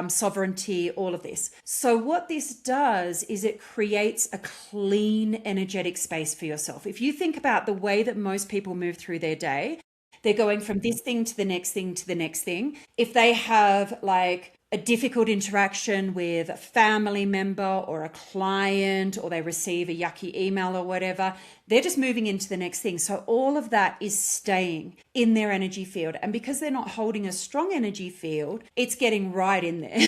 sovereignty, all of this. So what this does is it creates a clean energetic space for yourself. If you think about the way that most people move through their day, they're going from this thing to the next thing to the next thing. If they have like a difficult interaction with a family member or a client, or they receive a yucky email or whatever, they're just moving into the next thing. So all of that is staying in their energy field. And because they're not holding a strong energy field, it's getting right in there.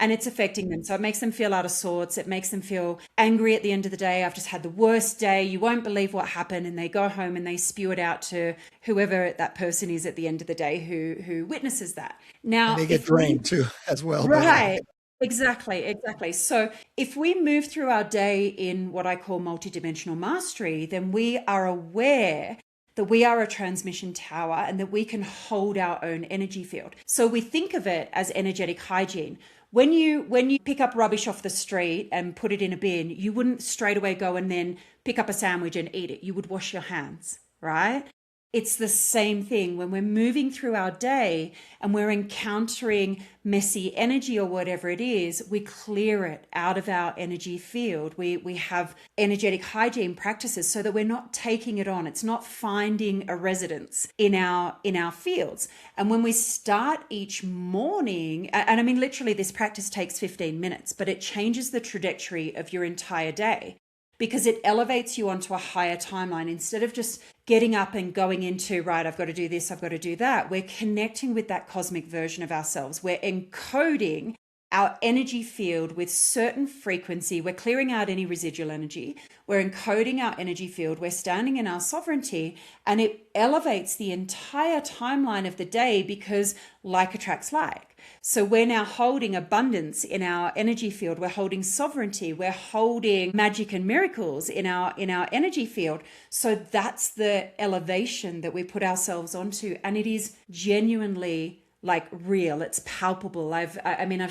And it's affecting them. So it makes them feel out of sorts. It makes them feel angry at the end of the day. I've just had the worst day. You won't believe what happened. And they go home and they spew it out to whoever that person is at the end of the day who witnesses that. Now, and they get drained too as well. Right. Exactly. So if we move through our day in what I call multidimensional mastery, then we are aware that we are a transmission tower and that we can hold our own energy field. So we think of it as energetic hygiene. When you pick up rubbish off the street and put it in a bin, you wouldn't straight away go and then pick up a sandwich and eat it. You would wash your hands, right? It's the same thing when we're moving through our day and we're encountering messy energy or whatever it is, we clear it out of our energy field. We have energetic hygiene practices so that we're not taking it on. It's not finding a residence in our fields. And when we start each morning, and I mean, literally this practice takes 15 minutes, but it changes the trajectory of your entire day, because it elevates you onto a higher timeline. Instead of just getting up and going into, right, I've got to do this, I've got to do that, we're connecting with that cosmic version of ourselves. We're encoding our energy field with certain frequency. We're clearing out any residual energy. We're encoding our energy field. We're standing in our sovereignty, and it elevates the entire timeline of the day because like attracts like. So we're now holding abundance in our energy field. We're holding sovereignty. We're holding magic and miracles in our energy field. So that's the elevation that we put ourselves onto. And it is genuinely like real. It's palpable. I've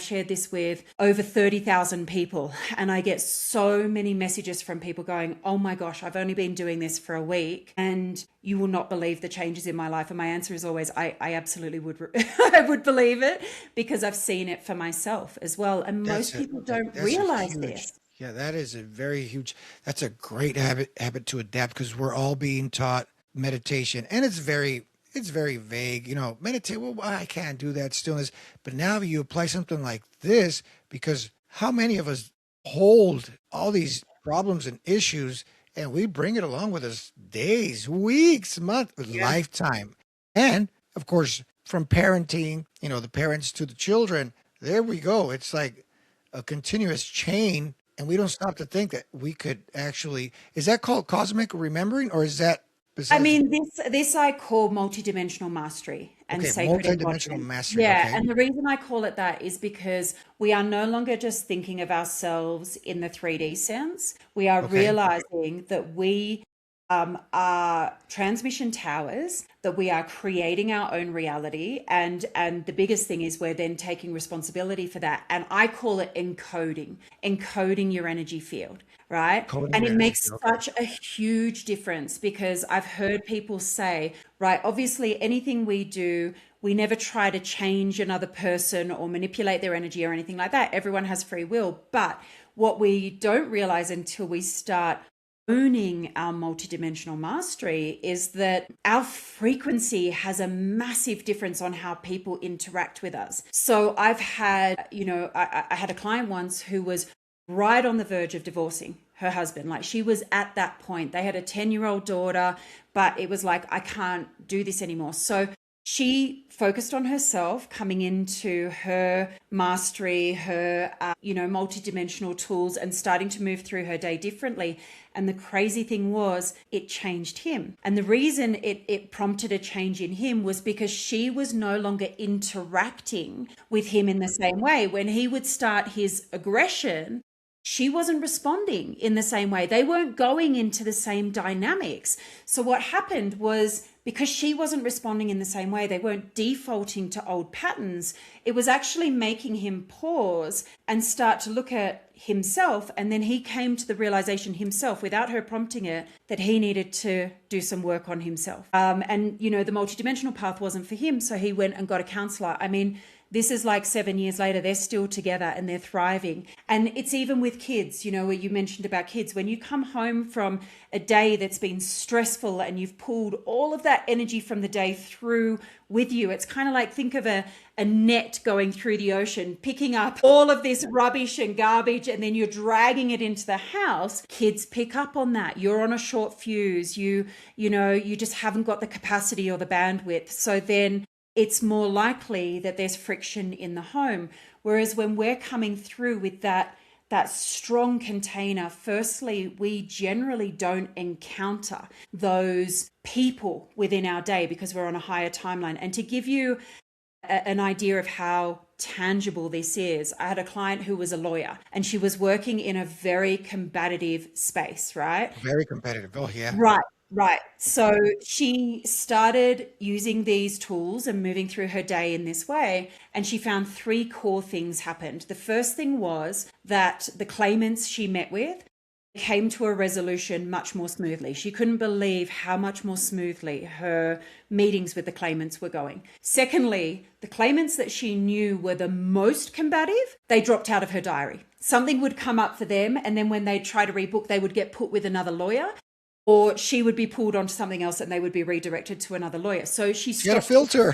shared this with over 30,000 people, and I get so many messages from people going, oh my gosh, I've only been doing this for a week and you will not believe the changes in my life. And my answer is always, I absolutely would. I would believe it because I've seen it for myself as well. And most people don't realize this. Yeah, that is a very huge, that's a great habit to adapt, because we're all being taught meditation, and it's very vague, meditate. Well, I can't do that, stillness. But now you apply something like this, because how many of us hold all these problems and issues and we bring it along with us days, weeks, months, lifetime. And of course, from parenting, the parents to the children, there we go. It's like a continuous chain, and we don't stop to think that we could actually, is that called cosmic remembering, or is that, this I call multidimensional mastery and sacred multidimensional mastery. Yeah, okay. And the reason I call it that is because we are no longer just thinking of ourselves in the 3D sense. We are realizing that we are transmission towers, that we are creating our own reality, and the biggest thing is we're then taking responsibility for that. And I call it encoding your energy field. Right. And it makes such a huge difference, because I've heard people say, right, obviously anything we do, we never try to change another person or manipulate their energy or anything like that. Everyone has free will. But what we don't realize until we start owning our multidimensional mastery is that our frequency has a massive difference on how people interact with us. So I've had, I had a client once who was right on the verge of divorcing her husband. Like, she was at that point. They had a 10-year-old daughter, but it was like, I can't do this anymore. So she focused on herself, coming into her mastery, her, multidimensional tools, and starting to move through her day differently. And the crazy thing was, it changed him. And the reason it prompted a change in him was because she was no longer interacting with him in the same way. When he would start his aggression, she wasn't responding in the same way. They weren't going into the same dynamics. So what happened was, because she wasn't responding in the same way, they weren't defaulting to old patterns. It was actually making him pause and start to look at himself. And then he came to the realization himself, without her prompting it, that he needed to do some work on himself. The multidimensional path wasn't for him. So he went and got a counselor. I mean, This is like 7 years later, they're still together and they're thriving. And it's even with kids, you know, where you mentioned about kids. When you come home from a day that's been stressful and you've pulled all of that energy from the day through with you, it's kind of like, think of a net going through the ocean, picking up all of this rubbish and garbage, and then you're dragging it into the house. Kids pick up on that. You're on a short fuse. You know, you just haven't got the capacity or the bandwidth. So then it's more likely that there's friction in the home. Whereas when we're coming through with that strong container, firstly, we generally don't encounter those people within our day because we're on a higher timeline. And to give you an idea of how tangible this is, I had a client who was a lawyer and she was working in a very combative space, right? Very competitive. Oh, yeah. Right. So she started using these tools and moving through her day in this way. And she found three core things happened. The first thing was that the claimants she met with came to a resolution much more smoothly. She couldn't believe how much more smoothly her meetings with the claimants were going. Secondly, the claimants that she knew were the most combative, they dropped out of her diary. Something would come up for them, and then when they try to rebook, they would get put with another lawyer, or she would be pulled onto something else and they would be redirected to another lawyer. So she You got a filter.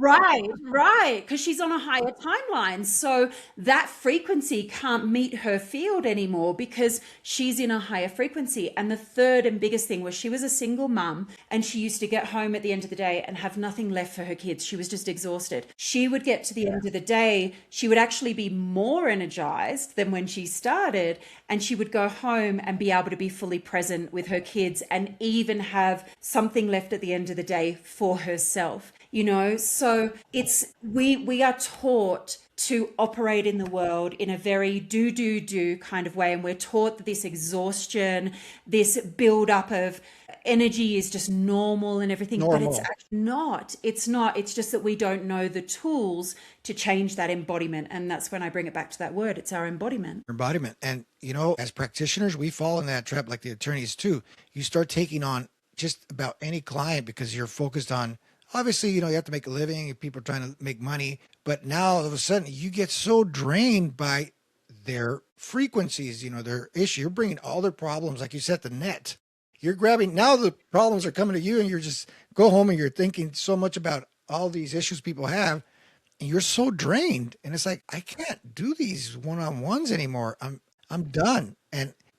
Right. Because she's on a higher timeline. So that frequency can't meet her field anymore because she's in a higher frequency. And the third and biggest thing was she was a single mum and she used to get home at the end of the day and have nothing left for her kids. She was just exhausted. She would get to the end of the day, she would actually be more energized than when she started. And she would go home and be able to be fully present with her kids and even have something left at the end of the day for herself. You know, so it's we are taught to operate in the world in a very do kind of way, and we're taught that this exhaustion, this build up of energy is just normal and everything, but it's actually not. It's not. It's just that we don't know the tools to change that embodiment, and that's when I bring it back to that word. It's our embodiment. Embodiment. And you know, as practitioners, we fall in that trap, like the attorneys too. You start taking on just about any client because you're focused on, obviously, you know, you have to make a living, people are trying to make money, but now all of a sudden you get so drained by their frequencies, you know, their issue. You're bringing all their problems, like you said, the net. You're grabbing, now the problems are coming to you and you're just go home and you're thinking so much about all these issues people have and you're so drained. And it's like, I can't do these one-on-ones anymore. I'm done.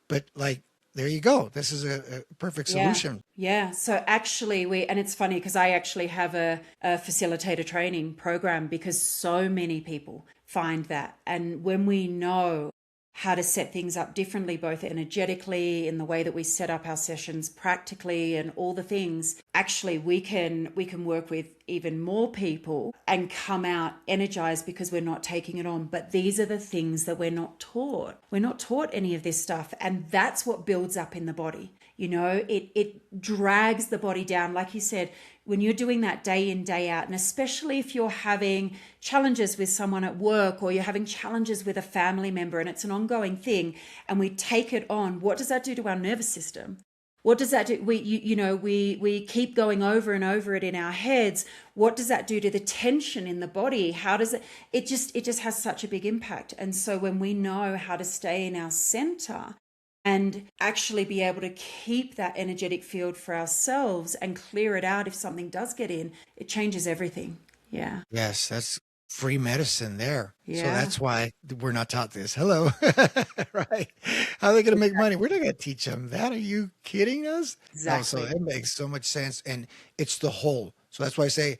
But like, there you go. This is a perfect solution. Yeah. So actually and it's funny because I actually have a facilitator training program because so many people find that. And when we know how to set things up differently, both energetically, in the way that we set up our sessions practically and all the things, actually we can work with even more people and come out energized because we're not taking it on. But these are the things that we're not taught. We're not taught any of this stuff. And that's what builds up in the body. You know, it drags the body down. Like you said, when you're doing that day in, day out, and especially if you're having challenges with someone at work or you're having challenges with a family member and it's an ongoing thing and we take it on, what does that do to our nervous system? What does that do? We keep going over and over it in our heads. What does that do to the tension in the body? How does it just has such a big impact. And so when we know how to stay in our center and actually be able to keep that energetic field for ourselves and clear it out if something does get in, it changes everything. Yeah. Yes, that's free medicine there. Yeah. So that's why we're not taught this. Hello. Right. How are they going to make money? We're not going to teach them that. Are you kidding us? Exactly. No, so it makes so much sense. And it's the whole. So that's why I say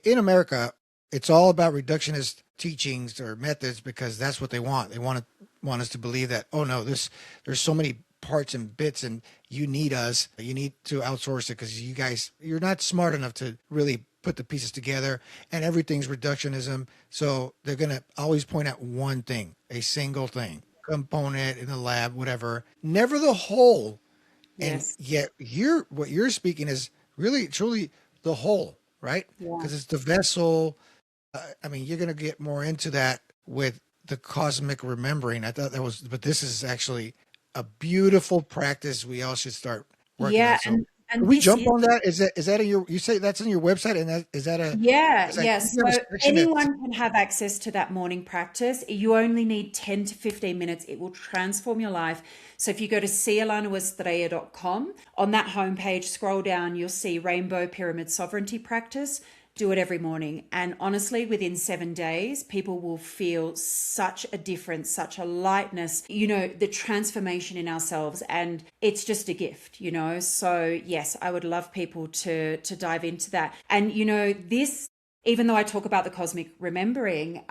in America, it's all about reductionist teachings or methods because that's what they want. They want us to believe that, oh no, there's so many parts and bits and you need us. You need to outsource it because you're not smart enough to really put the pieces together and everything's reductionism. So they're going to always point out one thing, a single thing, component in the lab, whatever, never the whole. Yes. And yet what you're speaking is really, truly the whole, right? Because it's the vessel. I mean, you're going to get more into that with the cosmic remembering. I thought but this is actually a beautiful practice we all should start working on. So, Can And we this jump is, on that? Is that in your? You say that's in your website, and is that a? yeah, Because I think yes. you have a So section that's anyone can have access to that morning practice. You only need 10 to 15 minutes. It will transform your life. So if you go to Sia-Lanu on that homepage, scroll down, you'll see Rainbow Pyramid Sovereignty Practice. Do it every morning. And honestly, within 7 days, people will feel such a difference, such a lightness, the transformation in ourselves. And it's just a gift. So yes, I would love people to dive into that. And this, even though I talk about the cosmic remembering,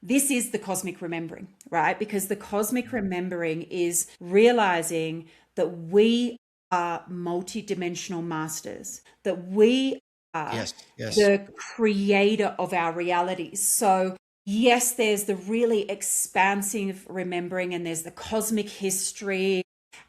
this is the cosmic remembering, right? Because the cosmic remembering is realizing that we are multidimensional masters, that we are yes, yes, the creator of our realities. So, yes, there's the really expansive remembering, and there's the cosmic history,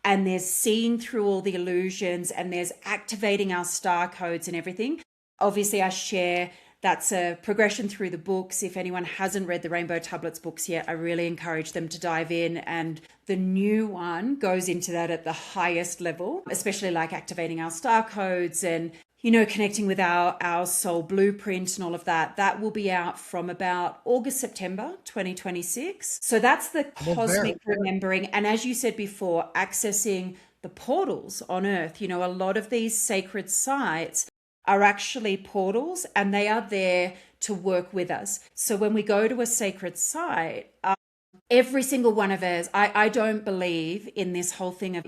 and there's seeing through all the illusions, and there's activating our star codes and everything. Obviously, I share that's a progression through the books. If anyone hasn't read the Rainbow Tablets books yet, I really encourage them to dive in. And the new one goes into that at the highest level, especially like activating our star codes and connecting with our soul blueprint and all of that. That will be out from about August, September 2026. So that's the almost there. cosmic remembering. And as you said before, accessing the portals on Earth. A lot of these sacred sites are actually portals, and they are there to work with us. So when we go to a sacred site, every single one of us, I don't believe in this whole thing of,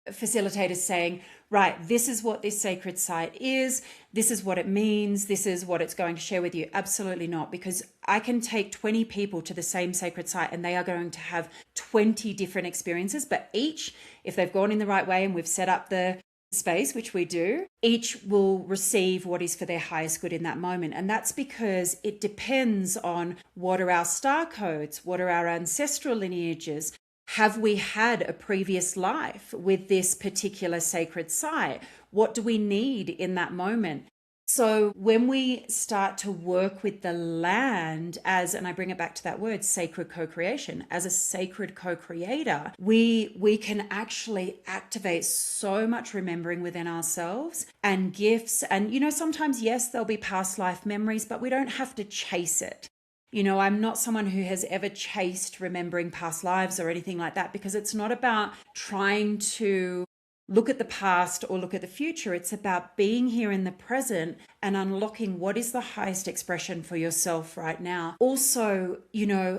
facilitators saying, right, this is what this sacred site is, this is what it means, this is what it's going to share with you. Absolutely not, because I can take 20 people to the same sacred site and they are going to have 20 different experiences, but each, if they've gone in the right way and we've set up the space, which we do, each will receive what is for their highest good in that moment. And that's because it depends on what are our star codes, what are our ancestral lineages. Have we had a previous life with this particular sacred site? What do we need in that moment? So when we start to work with the land as, and I bring it back to that word, sacred co-creation, as a sacred co-creator, we can actually activate so much remembering within ourselves and gifts. And, sometimes, yes, there'll be past life memories, but we don't have to chase it. I'm not someone who has ever chased remembering past lives or anything like that, because it's not about trying to look at the past or look at the future. It's about being here in the present and unlocking what is the highest expression for yourself right now. Also,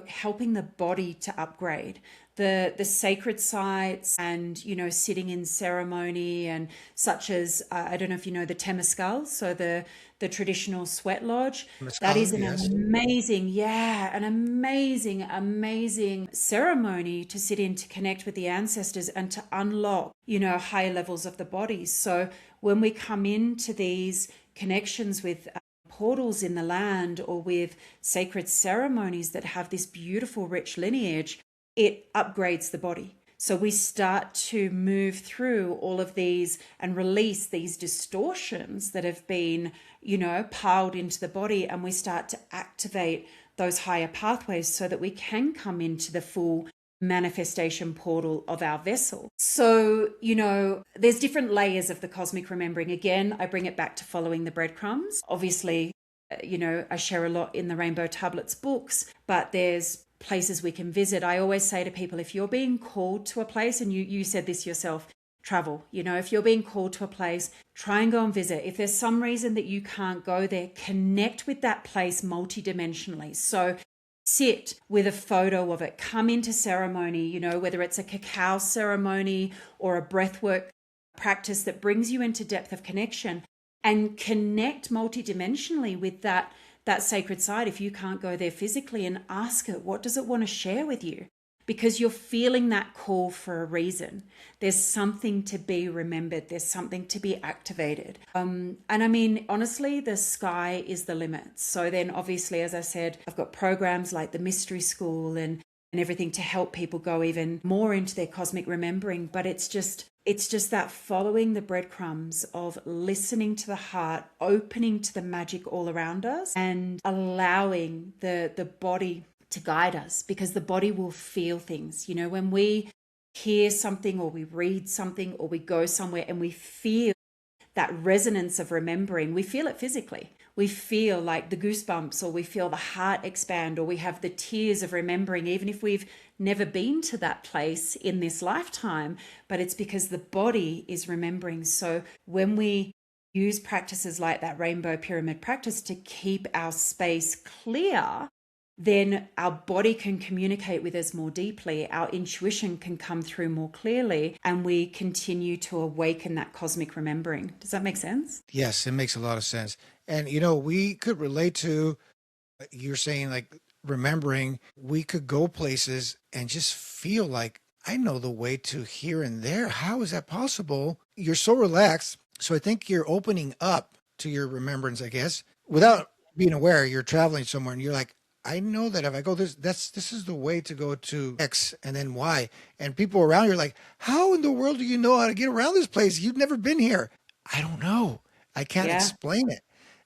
helping the body to upgrade. The sacred sites and, sitting in ceremony, and such as, I don't know if you know the Temescal, so the traditional sweat lodge. That is an Yes. amazing, amazing ceremony to sit in, to connect with the ancestors and to unlock, higher levels of the body. So when we come into these connections with portals in the land, or with sacred ceremonies that have this beautiful, rich lineage, it upgrades the body. So we start to move through all of these and release these distortions that have been, piled into the body, and we start to activate those higher pathways so that we can come into the full manifestation portal of our vessel. So, there's different layers of the cosmic remembering. Again, I bring it back to following the breadcrumbs. Obviously, I share a lot in the Rainbow Tablets books, but there's places we can visit. I always say to people, if you're being called to a place, and you said this yourself, travel. If you're being called to a place, try and go and visit. If there's some reason that you can't go there, connect with that place multidimensionally. So sit with a photo of it, come into ceremony, whether it's a cacao ceremony or a breathwork practice that brings you into depth of connection, and connect multidimensionally with that sacred site if you can't go there physically, and ask it, what does it want to share with you? Because you're feeling that call for a reason. There's something to be remembered. There's something to be activated. And I mean, honestly, the sky is the limit. So then obviously, as I said, I've got programs like the Mystery School and everything to help people go even more into their cosmic remembering. But it's just that following the breadcrumbs of listening to the heart, opening to the magic all around us, and allowing the body to guide us, because the body will feel things. When we hear something, or we read something, or we go somewhere and we feel that resonance of remembering, we feel it physically. We feel like the goosebumps, or we feel the heart expand, or we have the tears of remembering, even if we've never been to that place in this lifetime, but it's because the body is remembering. So when we use practices like that rainbow pyramid practice to keep our space clear, then our body can communicate with us more deeply, our intuition can come through more clearly, and we continue to awaken that cosmic remembering. Does that make sense? Yes, it makes a lot of sense. And, we could relate to, you're saying like remembering, we could go places and just feel like, I know the way to here and there. How is that possible? You're so relaxed. So I think you're opening up to your remembrance, I guess, without being aware. You're traveling somewhere and you're like, I know that if I go this is the way to go to X and then Y. And people around you are like, how in the world do you know how to get around this place? You've never been here. I don't know. I can't Yeah. explain it.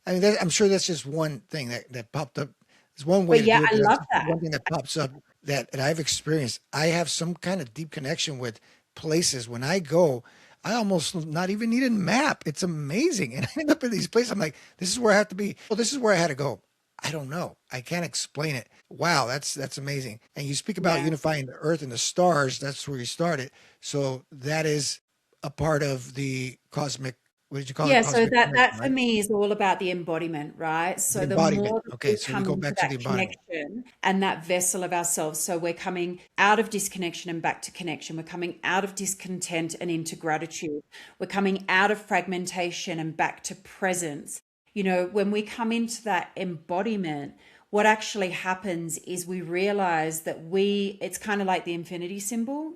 I mean, I'm sure that's just one thing that popped up. There's one way But to yeah, do it, I but that's love that. one thing that pops up that I've experienced. I have some kind of deep connection with places. When I go, I almost not even need a map. It's amazing. And I end up in these places. I'm like, this is where I have to be. Well, this is where I had to go. I don't know. I can't explain it. Wow, that's amazing. And you speak about Yeah. unifying the earth and the stars. That's where you started. So that is a part of the cosmic, what did you call it? Yeah, so Cosmic that connection, for right? me is all about the embodiment, right? The So the embodiment. more that Okay, we so we come go into back to that the embodiment. connection and that vessel of ourselves, so we're coming out of disconnection and back to connection. We're coming out of discontent and into gratitude. We're coming out of fragmentation and back to presence. When we come into that embodiment, what actually happens is we realize that it's kind of like the infinity symbol,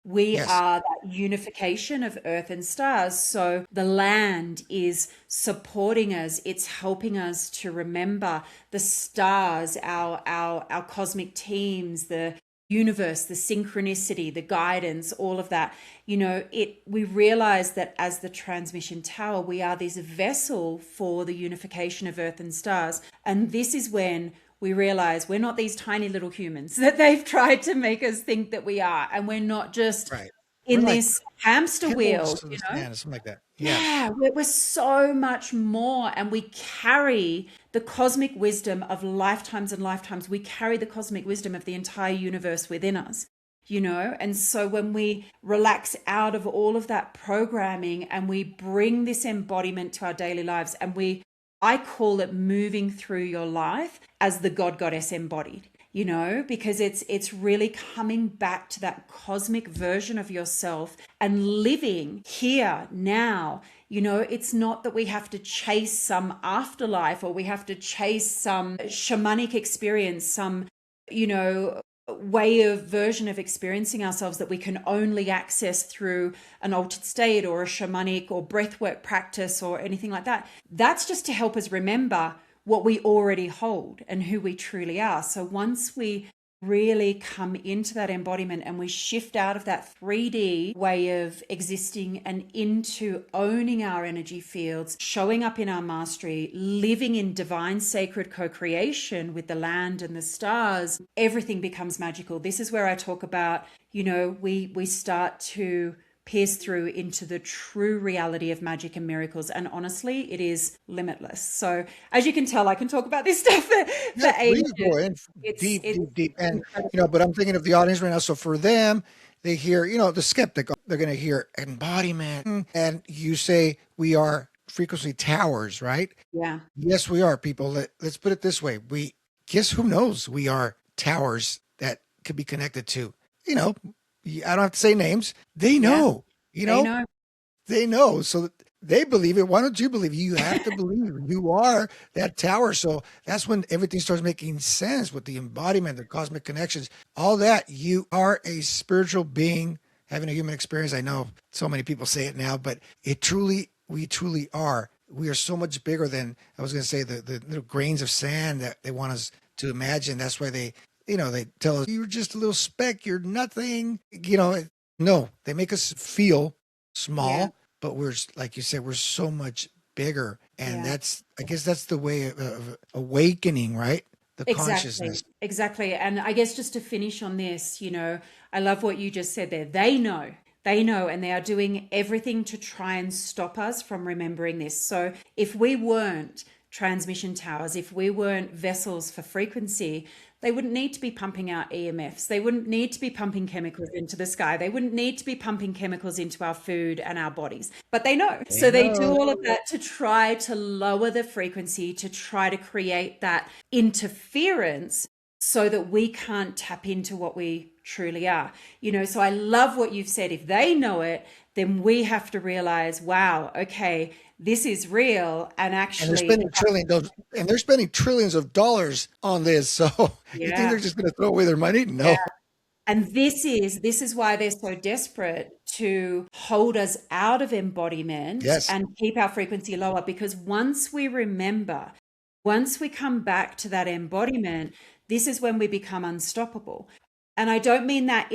we Yes. are that unification of earth and stars. So the land is supporting us. It's helping us to remember the stars, our cosmic teams, the universe, the synchronicity, the guidance, all of that. We realize that as the transmission tower, we are this vessel for the unification of earth and stars. And this is when we realize we're not these tiny little humans that they've tried to make us think that we are. And we're not just Right. We're in like this hamster pebbles wheel, to the sand, something like that. Yeah. Yeah, we're so much more. And we carry the cosmic wisdom of lifetimes and lifetimes. We carry the cosmic wisdom of the entire universe within us. And so when we relax out of all of that programming and we bring this embodiment to our daily lives, and I call it moving through your life as the God Goddess embodied, because it's really coming back to that cosmic version of yourself and living here now. It's not that we have to chase some afterlife or we have to chase some shamanic experience, some, way of version of experiencing ourselves that we can only access through an altered state or a shamanic or breathwork practice or anything like that. That's just to help us remember what we already hold and who we truly are. So once we really come into that embodiment and we shift out of that 3D way of existing and into owning our energy fields, showing up in our mastery, living in divine sacred co-creation with the land and the stars, everything becomes magical. This is where I talk about, we start to pierce through into the true reality of magic and miracles. And honestly, it is limitless. So as you can tell, I can talk about this stuff for Yeah, we ages. could go in It's deep, it's deep, deep. And, incredible. but I'm thinking of the audience right now. So for them, they hear, the skeptic, they're going to hear embodiment. And you say we are frequency towers, right? Yeah. Yes, we are, people. Let's put it this way. Guess who knows we are towers that could be connected to, I don't have to say names. They Yeah. know, They know. they know. So they believe it. Why don't you believe it? You have to believe you are that tower. So that's when everything starts making sense with the embodiment, the cosmic connections, all that. You are a spiritual being having a human experience. I know so many people say it now, but we truly are. We are so much bigger than, I was going to say, the little grains of sand that they want us to imagine. That's why they tell us, you're just a little speck, you're nothing, no, they make us feel Yeah. small, but we're, like you said, we're so much bigger. And Yeah. I guess that's the way of awakening, right? The Exactly. consciousness. Exactly. And I guess just to finish on this, I love what you just said there. They know. They know, and they are doing everything to try and stop us from remembering this. So if we weren't transmission towers, if we weren't vessels for frequency, they wouldn't need to be pumping out EMFs. They wouldn't need to be pumping chemicals into the sky. They wouldn't need to be pumping chemicals into our food and our bodies. But they know. So they do all of that to try to lower the frequency, to try to create that interference so that we can't tap into what we truly are. So I love what you've said. If they know it, then we have to realize, wow, okay, this is real. And actually, they're spending trillions of dollars on this. So you think they're just going to throw away their money? No. Yeah. And this is why they're so desperate to hold us out of embodiment and keep our frequency lower. Because once we come back to that embodiment, this is when we become unstoppable. And I don't mean that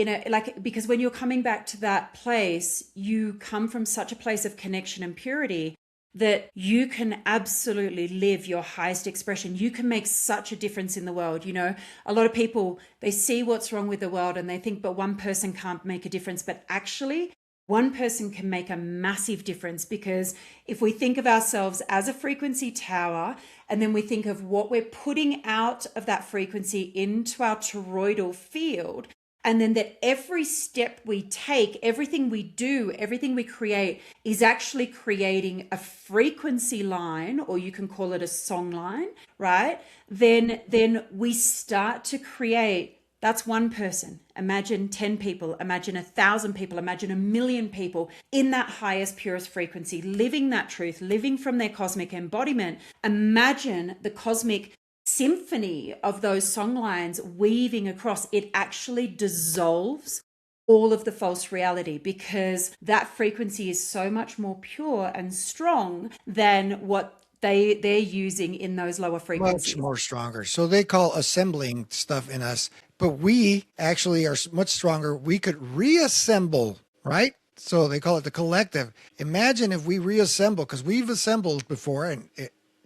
because when you're coming back to that place, you come from such a place of connection and purity that you can absolutely live your highest expression. You can make such a difference in the world. A lot of people, they see what's wrong with the world and they think, but one person can't make a difference. But actually, one person can make a massive difference, because if we think of ourselves as a frequency tower, and then we think of what we're putting out of that frequency into our toroidal field, and then that every step we take, everything we do, everything we create is actually creating a frequency line, or you can call it a song line, right? Then we start to create. That's one person. Imagine 10 people, imagine 1,000 people, imagine 1,000,000 people in that highest, purest frequency, living that truth, living from their cosmic embodiment. Imagine the cosmic symphony of those song lines weaving across. It actually dissolves all of the false reality, because that frequency is so much more pure and strong than what they're using in those lower frequencies. Much more stronger. So they call assembling stuff in us, but we actually are much stronger. We could reassemble, right? So they call it the collective. Imagine if we reassemble, because we've assembled before, and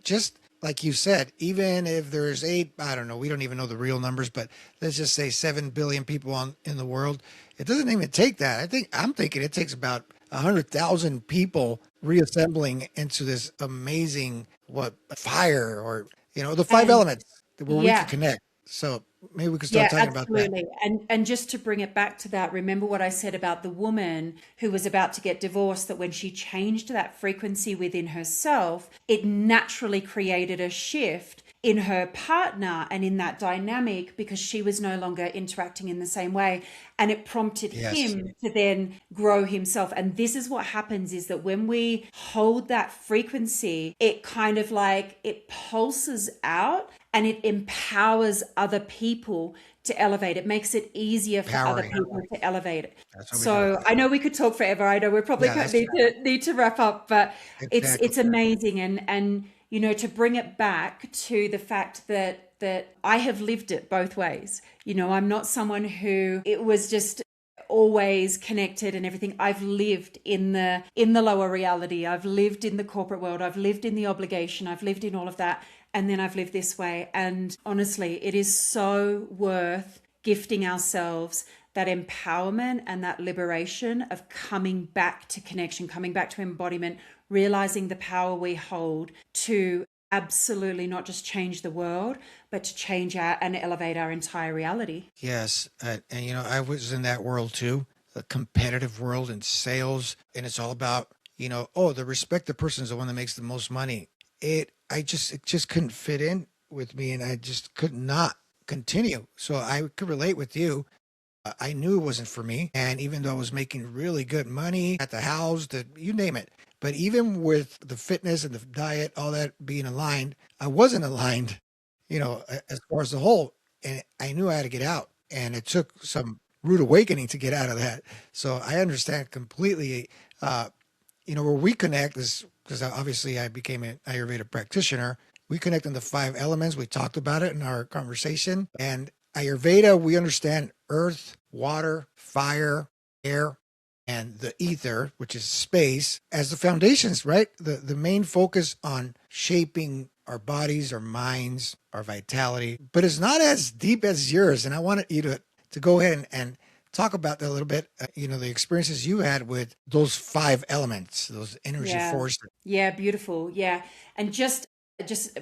just like you said, even if there's I don't know, we don't even know the real numbers, but let's just say 7 billion people in the world. It doesn't even take that. I'm thinking it takes about 100,000 people reassembling into this amazing fire, or the 5 elements where we can connect. So maybe we could start talking about that. And just to bring it back to that, remember what I said about the woman who was about to get divorced, that when she changed that frequency within herself, it naturally created a shift in her partner and in that dynamic, because she was no longer interacting in the same way, and it prompted him to then grow himself. And this is what happens, is that when we hold that frequency, it kind of it pulses out and it empowers other people to elevate. It makes it easier for other people to elevate it. So I know we could talk forever. I know we probably need to wrap up, but it's amazing. And to bring it back to the fact that I have lived it both ways. I'm not someone who it was just always connected and everything. I've lived in the lower reality. I've lived in the corporate world. I've lived in the obligation. I've lived in all of that. And then I've lived this way. And honestly, it is so worth gifting ourselves that empowerment and that liberation of coming back to connection, coming back to embodiment, realizing the power we hold to absolutely not just change the world, but to change and elevate our entire reality. Yes. And I was in that world too, the competitive world in sales. And it's all about, the respected person is the one that makes the most money. It just couldn't fit in with me, and I just could not continue. So I could relate with you. I knew it wasn't for me. And even though I was making really good money at the house, you name it. But even with the fitness and the diet, all that being aligned, I wasn't aligned, as far as the whole. And I knew I had to get out. And it took some rude awakening to get out of that. So I understand completely, where we connect is because obviously I became an Ayurveda practitioner. We connect in the 5 elements. We talked about it in our conversation. And Ayurveda, we understand earth, water, fire, air, and the ether, which is space, as the foundations, right? The main focus on shaping our bodies, our minds, our vitality. But it's not as deep as yours. And I wanted you to go ahead and talk about that a little bit. The experiences you had with those 5 elements, those energy Yeah. forces. Yeah, beautiful. Yeah. And just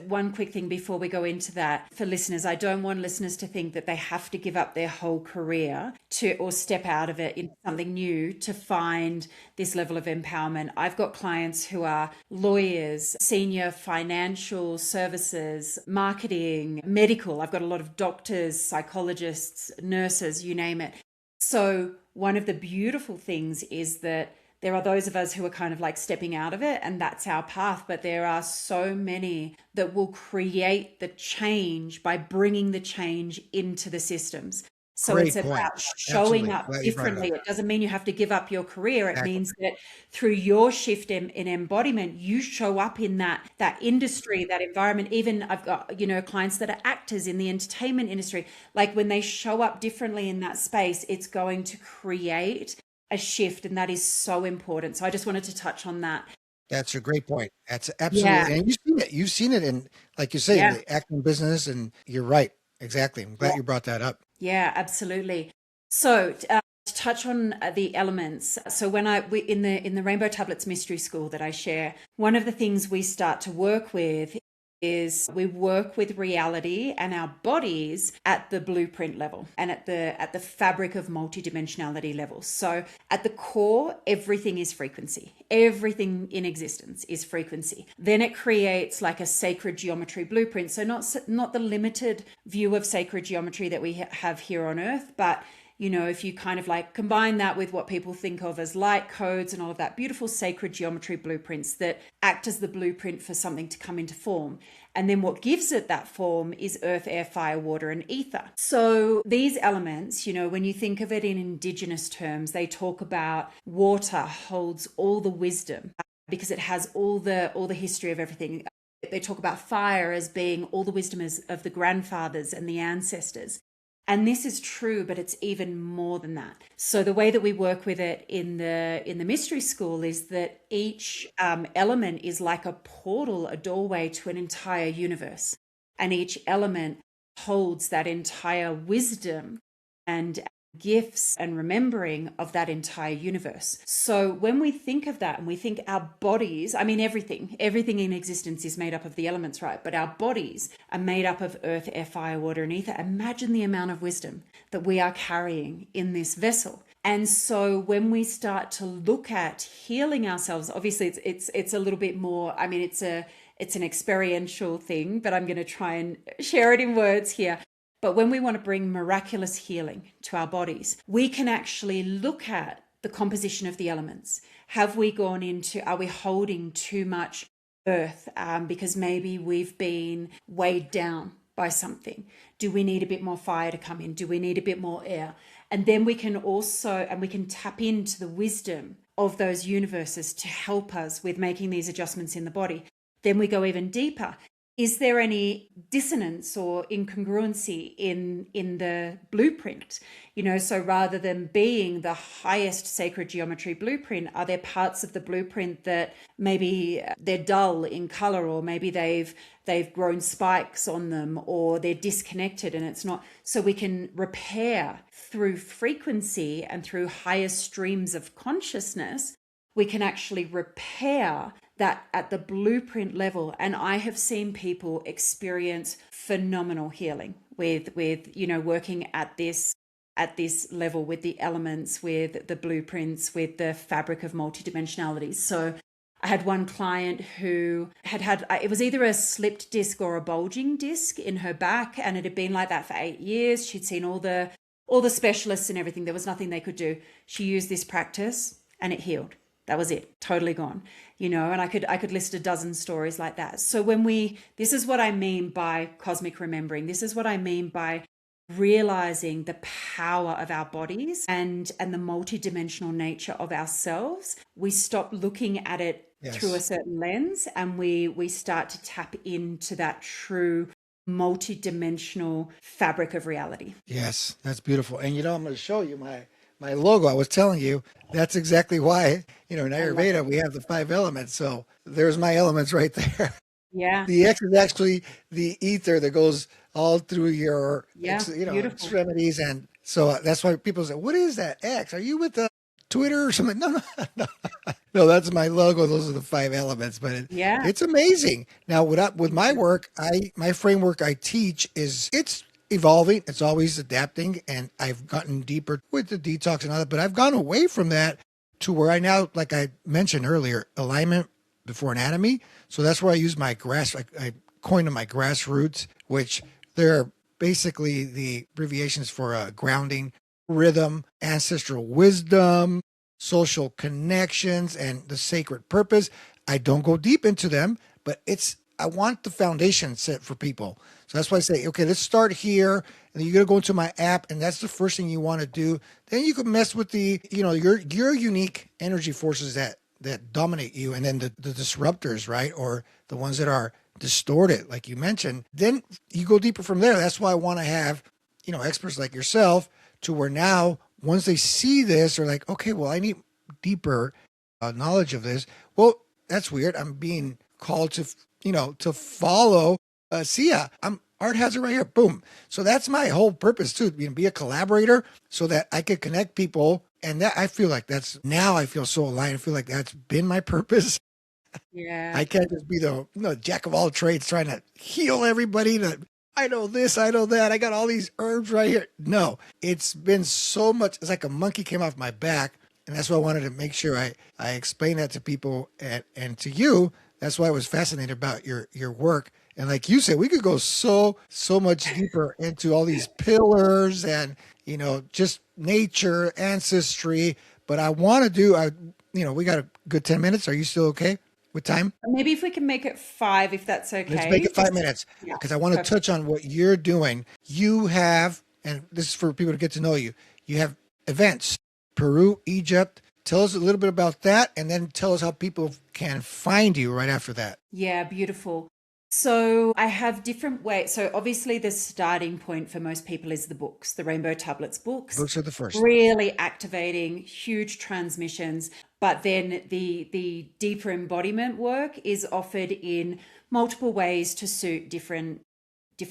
one quick thing before we go into that for listeners. I don't want listeners to think that they have to give up their whole career to or step out of it into something new to find this level of empowerment. I've got clients who are lawyers, senior financial services, marketing, medical. I've got a lot of doctors, psychologists, nurses, you name it. So one of the beautiful things is that there are those of us who are kind of like stepping out of it, and that's our path. But there are so many that will create the change by bringing the change into the systems. So it's Great point. about showing Absolutely. up Glad you brought it differently. up. It doesn't mean you have to give up your career. It Exactly. means that through your shift in embodiment, you show up in that industry, that environment. Even I've got, clients that are actors in the entertainment industry. Like when they show up differently in that space, it's going to create a shift, and that is so important. So I just wanted to touch on that. That's a great point. That's Yeah, absolutely, and you've seen it. You've seen it in, like you say, in yeah, the acting business, and you're right. Exactly. I'm glad yeah, you brought that up. yeah, absolutely. So to touch on the elements. So when in the Rainbow Tablets Mystery School that I share, one of the things we start to work with is we work with reality and our bodies at the blueprint level and at the fabric of multidimensionality level. So at the core, everything is frequency. Everything in existence is frequency. Then it creates like a sacred geometry blueprint. So not the limited view of sacred geometry that we have here on Earth, but if you kind of like combine that with what people think of as light codes and all of that beautiful sacred geometry blueprints that act as the blueprint for something to come into form. And then what gives it that form is earth, air, fire, water, and ether. So these elements, when you think of it in indigenous terms, they talk about water holds all the wisdom because it has all the history of everything. They talk about fire as being all the wisdom of the grandfathers and the ancestors. And this is true, but it's even more than that. So the way that we work with it in the mystery school is that each element is like a portal, a doorway to an entire universe. And each element holds that entire wisdom and gifts and remembering of that entire universe. So when we think of that and we think our bodies, I mean, everything in existence is made up of the elements, right? But our bodies are made up of earth, air, fire, water, and ether. Imagine the amount of wisdom that we are carrying in this vessel. And so when we start to look at healing ourselves, obviously it's a little bit more, I mean, it's an experiential thing, but I'm going to try and share it in words here. But when we want to bring miraculous healing to our bodies, we can actually look at the composition of the elements. Are we holding too much earth because maybe we've been weighed down by something? Do we need a bit more fire to come in? Do we need a bit more air? And then we can tap into the wisdom of those universes to help us with making these adjustments in the body. Then we go even deeper. Is there any dissonance or incongruency in the blueprint? So rather than being the highest sacred geometry blueprint, are there parts of the blueprint that maybe they're dull in color, or maybe they've grown spikes on them, or they're disconnected and it's not? So we can repair through frequency and through higher streams of consciousness. We can actually repair that at the blueprint level. And I have seen people experience phenomenal healing with working at this level with the elements, with the blueprints, with the fabric of multidimensionality. So I had one client who had it was either a slipped disc or a bulging disc in her back, and it had been like that for 8 years. She'd seen all the specialists and everything. There was nothing they could do. She used this practice and it healed. That was it, totally gone, and I could list a dozen stories like that. So this is what I mean by cosmic remembering. This is what I mean by realizing the power of our bodies and the multidimensional nature of ourselves. We stop looking at it through a certain lens, and we start to tap into that true multidimensional fabric of reality. Yes, that's beautiful. And I'm going to show you my logo. I was telling you that's exactly why, in Ayurveda, we have the 5 elements. So there's my elements right there. Yeah. The X is actually the ether that goes all through your, Beautiful. extremities. And So that's why people say, "What is that X? Are you with the Twitter or something?" No, no, no. That's my logo. Those are the 5 elements. But Yeah. it's amazing. Now, with my work, my framework I teach it's evolving. It's always adapting, and I've gotten deeper with the detox and all that. But I've gone away from that to where I now, like I mentioned earlier, alignment before anatomy. So that's where I use my I coined them my grassroots, which they're basically the abbreviations for grounding, rhythm, ancestral wisdom, social connections, and the sacred purpose. I don't go deep into them, but I want the foundation set for people. So that's why I say, okay, let's start here. And then you're gonna go into my app, and that's the first thing you want to do. Then you can mess with your unique energy forces that dominate you, and then the disruptors, right? Or the ones that are distorted, like you mentioned. Then you go deeper from there. That's why I want to have, experts like yourself, to where now once they see this, they're like, okay, well, I need deeper knowledge of this. Well, that's weird. I'm being called to follow Sia. Art has it right here. Boom. So that's my whole purpose too, be a collaborator so that I could connect people. And that I feel like now I feel so aligned. I feel like that's been my purpose. Yeah. I can't just be the jack of all trades trying to heal everybody. I know this, I know that. I got all these herbs right here. No, it's been so much. It's like a monkey came off my back. And that's why I wanted to make sure I explain that to people and to you. That's why I was fascinated about your work. And like you said, we could go so much deeper into all these pillars and, just nature, ancestry. But I want to we got a good 10 minutes. Are you still okay with time? Maybe if we can make it 5, if that's okay. Let's make it 5 minutes Yeah. because I want to touch on what you're doing. You have, and this is for people to get to know you, you have events, Peru, Egypt. Tell us a little bit about that, and then tell us how people can find you right after that. Yeah, beautiful. So I have different ways. So obviously the starting point for most people is the books, the Rainbow Tablets books. Books are the first. Really activating huge transmissions. But then the deeper embodiment work is offered in multiple ways to suit different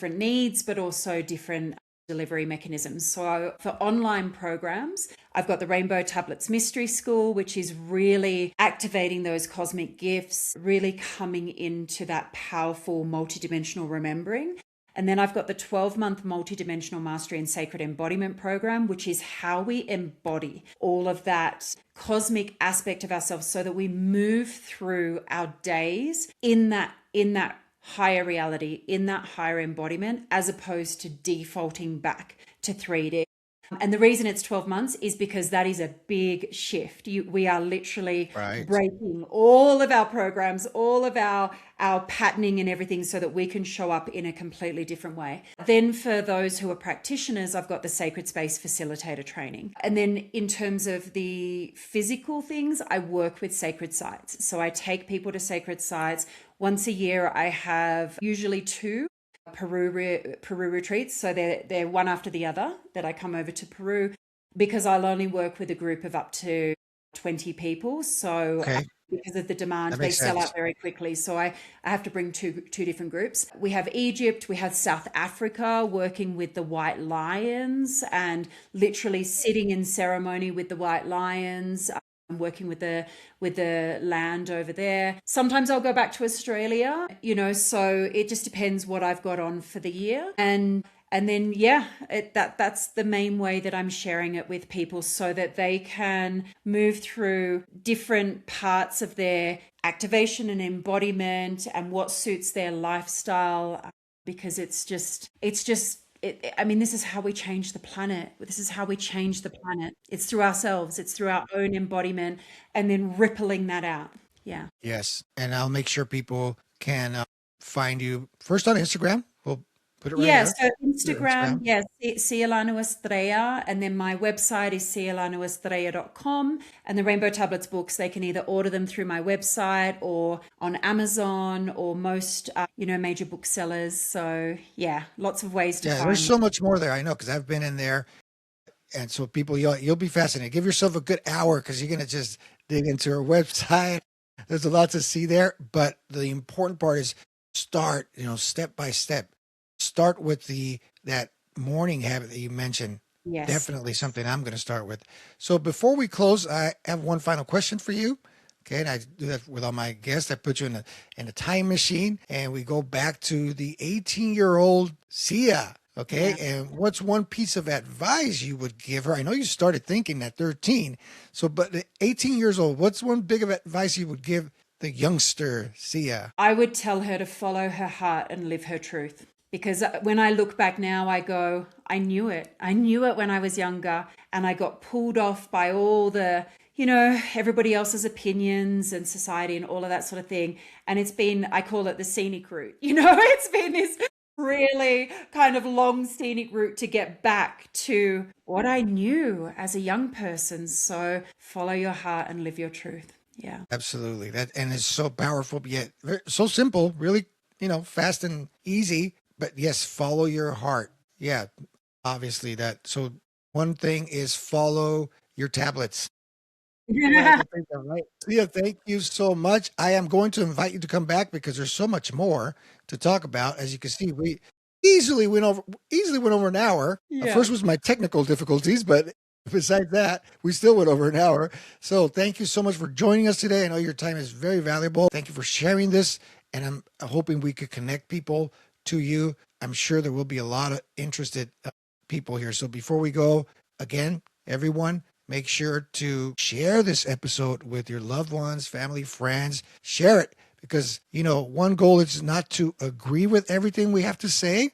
needs, but also different delivery mechanisms. So for online programs, I've got the Rainbow Tablets Mystery School, which is really activating those cosmic gifts, really coming into that powerful multidimensional remembering. And then I've got the 12-month Multidimensional Mastery and Sacred Embodiment program, which is how we embody all of that cosmic aspect of ourselves so that we move through our days in that higher reality, in that higher embodiment, as opposed to defaulting back to 3D. And the reason it's 12 months is because that is a big shift. We are literally breaking all of our programs, all of our patterning and everything so that we can show up in a completely different way. Then for those who are practitioners, I've got the Sacred Space Facilitator training. And then in terms of the physical things, I work with sacred sites. So I take people to sacred sites. Once a year, I have usually 2 Peru retreats. So they're one after the other that I come over to Peru because I'll only work with a group of up to 20 people. So because of the demand, they sell out very quickly. So I have to bring two different groups. We have Egypt, we have South Africa, working with the white lions and literally sitting in ceremony with the white lions. I'm working with the land over there. Sometimes I'll go back to Australia, so it just depends what I've got on for the year. And then, that's the main way that I'm sharing it with people so that they can move through different parts of their activation and embodiment and what suits their lifestyle, because this is how we change the planet. This is how we change the planet. It's through ourselves. It's through our own embodiment and then rippling that out. Yeah. Yes. And I'll make sure people can find you first on Instagram. We'll put it right there. So Instagram, Sia-Lanu Estrella. And then my website is Sia-Lanu-Estrella.com. And the Rainbow Tablets books, they can either order them through my website or on Amazon or most, major booksellers. So lots of ways to find. There's so much more there. I know, because I've been in there. And so people, you'll be fascinated. Give yourself a good hour because you're going to just dig into her website. There's a lot to see there. But the important part is start, step by step. Start with that morning habit that you mentioned. Yes. Definitely something I'm going to start with. So before we close, I have one final question for you. Okay, and I do that with all my guests. I put you in a time machine, and we go back to the 18-year-old Sia. Okay, Yeah. and what's one piece of advice you would give her? I know you started thinking at 13, so but at 18 years old, what's one big of advice you would give the youngster Sia? I would tell her to follow her heart and live her truth. Because when I look back now, I go, I knew it. I knew it when I was younger, and I got pulled off by all the, everybody else's opinions and society and all of that sort of thing. And it's been, I call it the scenic route. It's been this really kind of long scenic route to get back to what I knew as a young person. So follow your heart and live your truth. Yeah. Absolutely. That and it's so powerful, yet so simple, really, fast and easy. But yes, follow your heart. Yeah, obviously that. So one thing is follow your tablets. Right, I think that, right. Yeah, thank you so much. I am going to invite you to come back because there's so much more to talk about. As you can see, we easily went over an hour. Yeah. First was my technical difficulties, but besides that, we still went over an hour. So thank you so much for joining us today. I know your time is very valuable. Thank you for sharing this, and I'm hoping we could connect people to you. I'm sure there will be a lot of interested people here. So before we go, again, everyone, make sure to share this episode with your loved ones, family, friends. Share it because, one goal is not to agree with everything we have to say,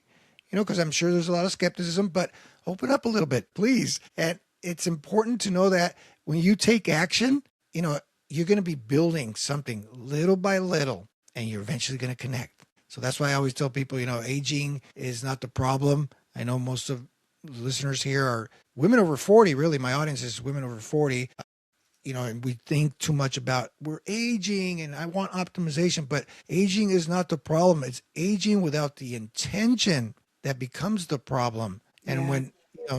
because I'm sure there's a lot of skepticism, but open up a little bit, please. And it's important to know that when you take action, you're going to be building something little by little, and you're eventually going to connect. So that's why I always tell people, aging is not the problem. I know most of the listeners here are women over 40. Really, my audience is women over 40. And we think too much about we're aging and I want optimization, but aging is not the problem. It's aging without the intention that becomes the problem. And when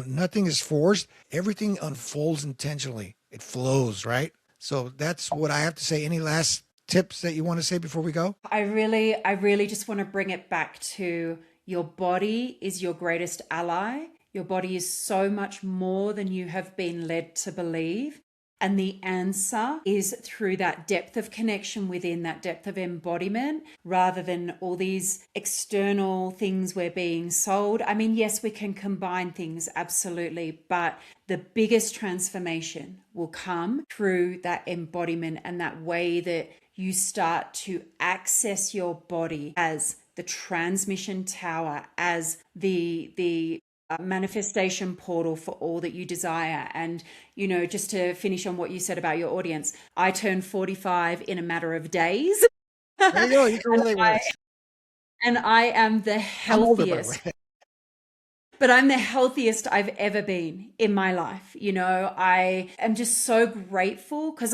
nothing is forced, everything unfolds intentionally. It flows, right? So that's what I have to say. Any last tips that you want to say before we go? I really just want to bring it back to your body is your greatest ally. Your body is so much more than you have been led to believe. And the answer is through that depth of connection within, that depth of embodiment, rather than all these external things we're being sold. I mean, yes, we can combine things, absolutely, but the biggest transformation will come through that embodiment and that way that you start to access your body as the transmission tower, as the manifestation portal for all that you desire. And, just to finish on what you said about your audience, I turned 45 in a matter of days. There you go. You can relate with us. And I am the I'm older, by the healthiest. way. But I'm the healthiest I've ever been in my life. I am just so grateful because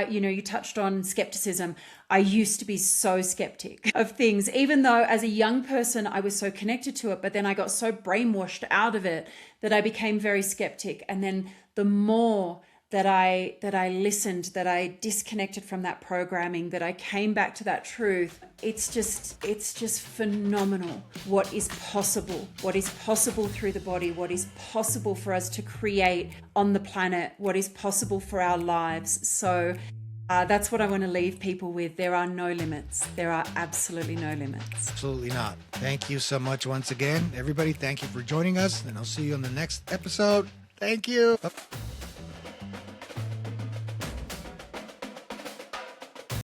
you touched on skepticism. I used to be so skeptic of things, even though as a young person, I was so connected to it, but then I got so brainwashed out of it that I became very skeptic. And then the more that I listened, that I disconnected from that programming, that I came back to that truth. It's just phenomenal what is possible through the body, what is possible for us to create on the planet, what is possible for our lives. So that's what I want to leave people with. There are no limits. There are absolutely no limits. Absolutely not. Thank you so much once again. Everybody, thank you for joining us, and I'll see you on the next episode. Thank you.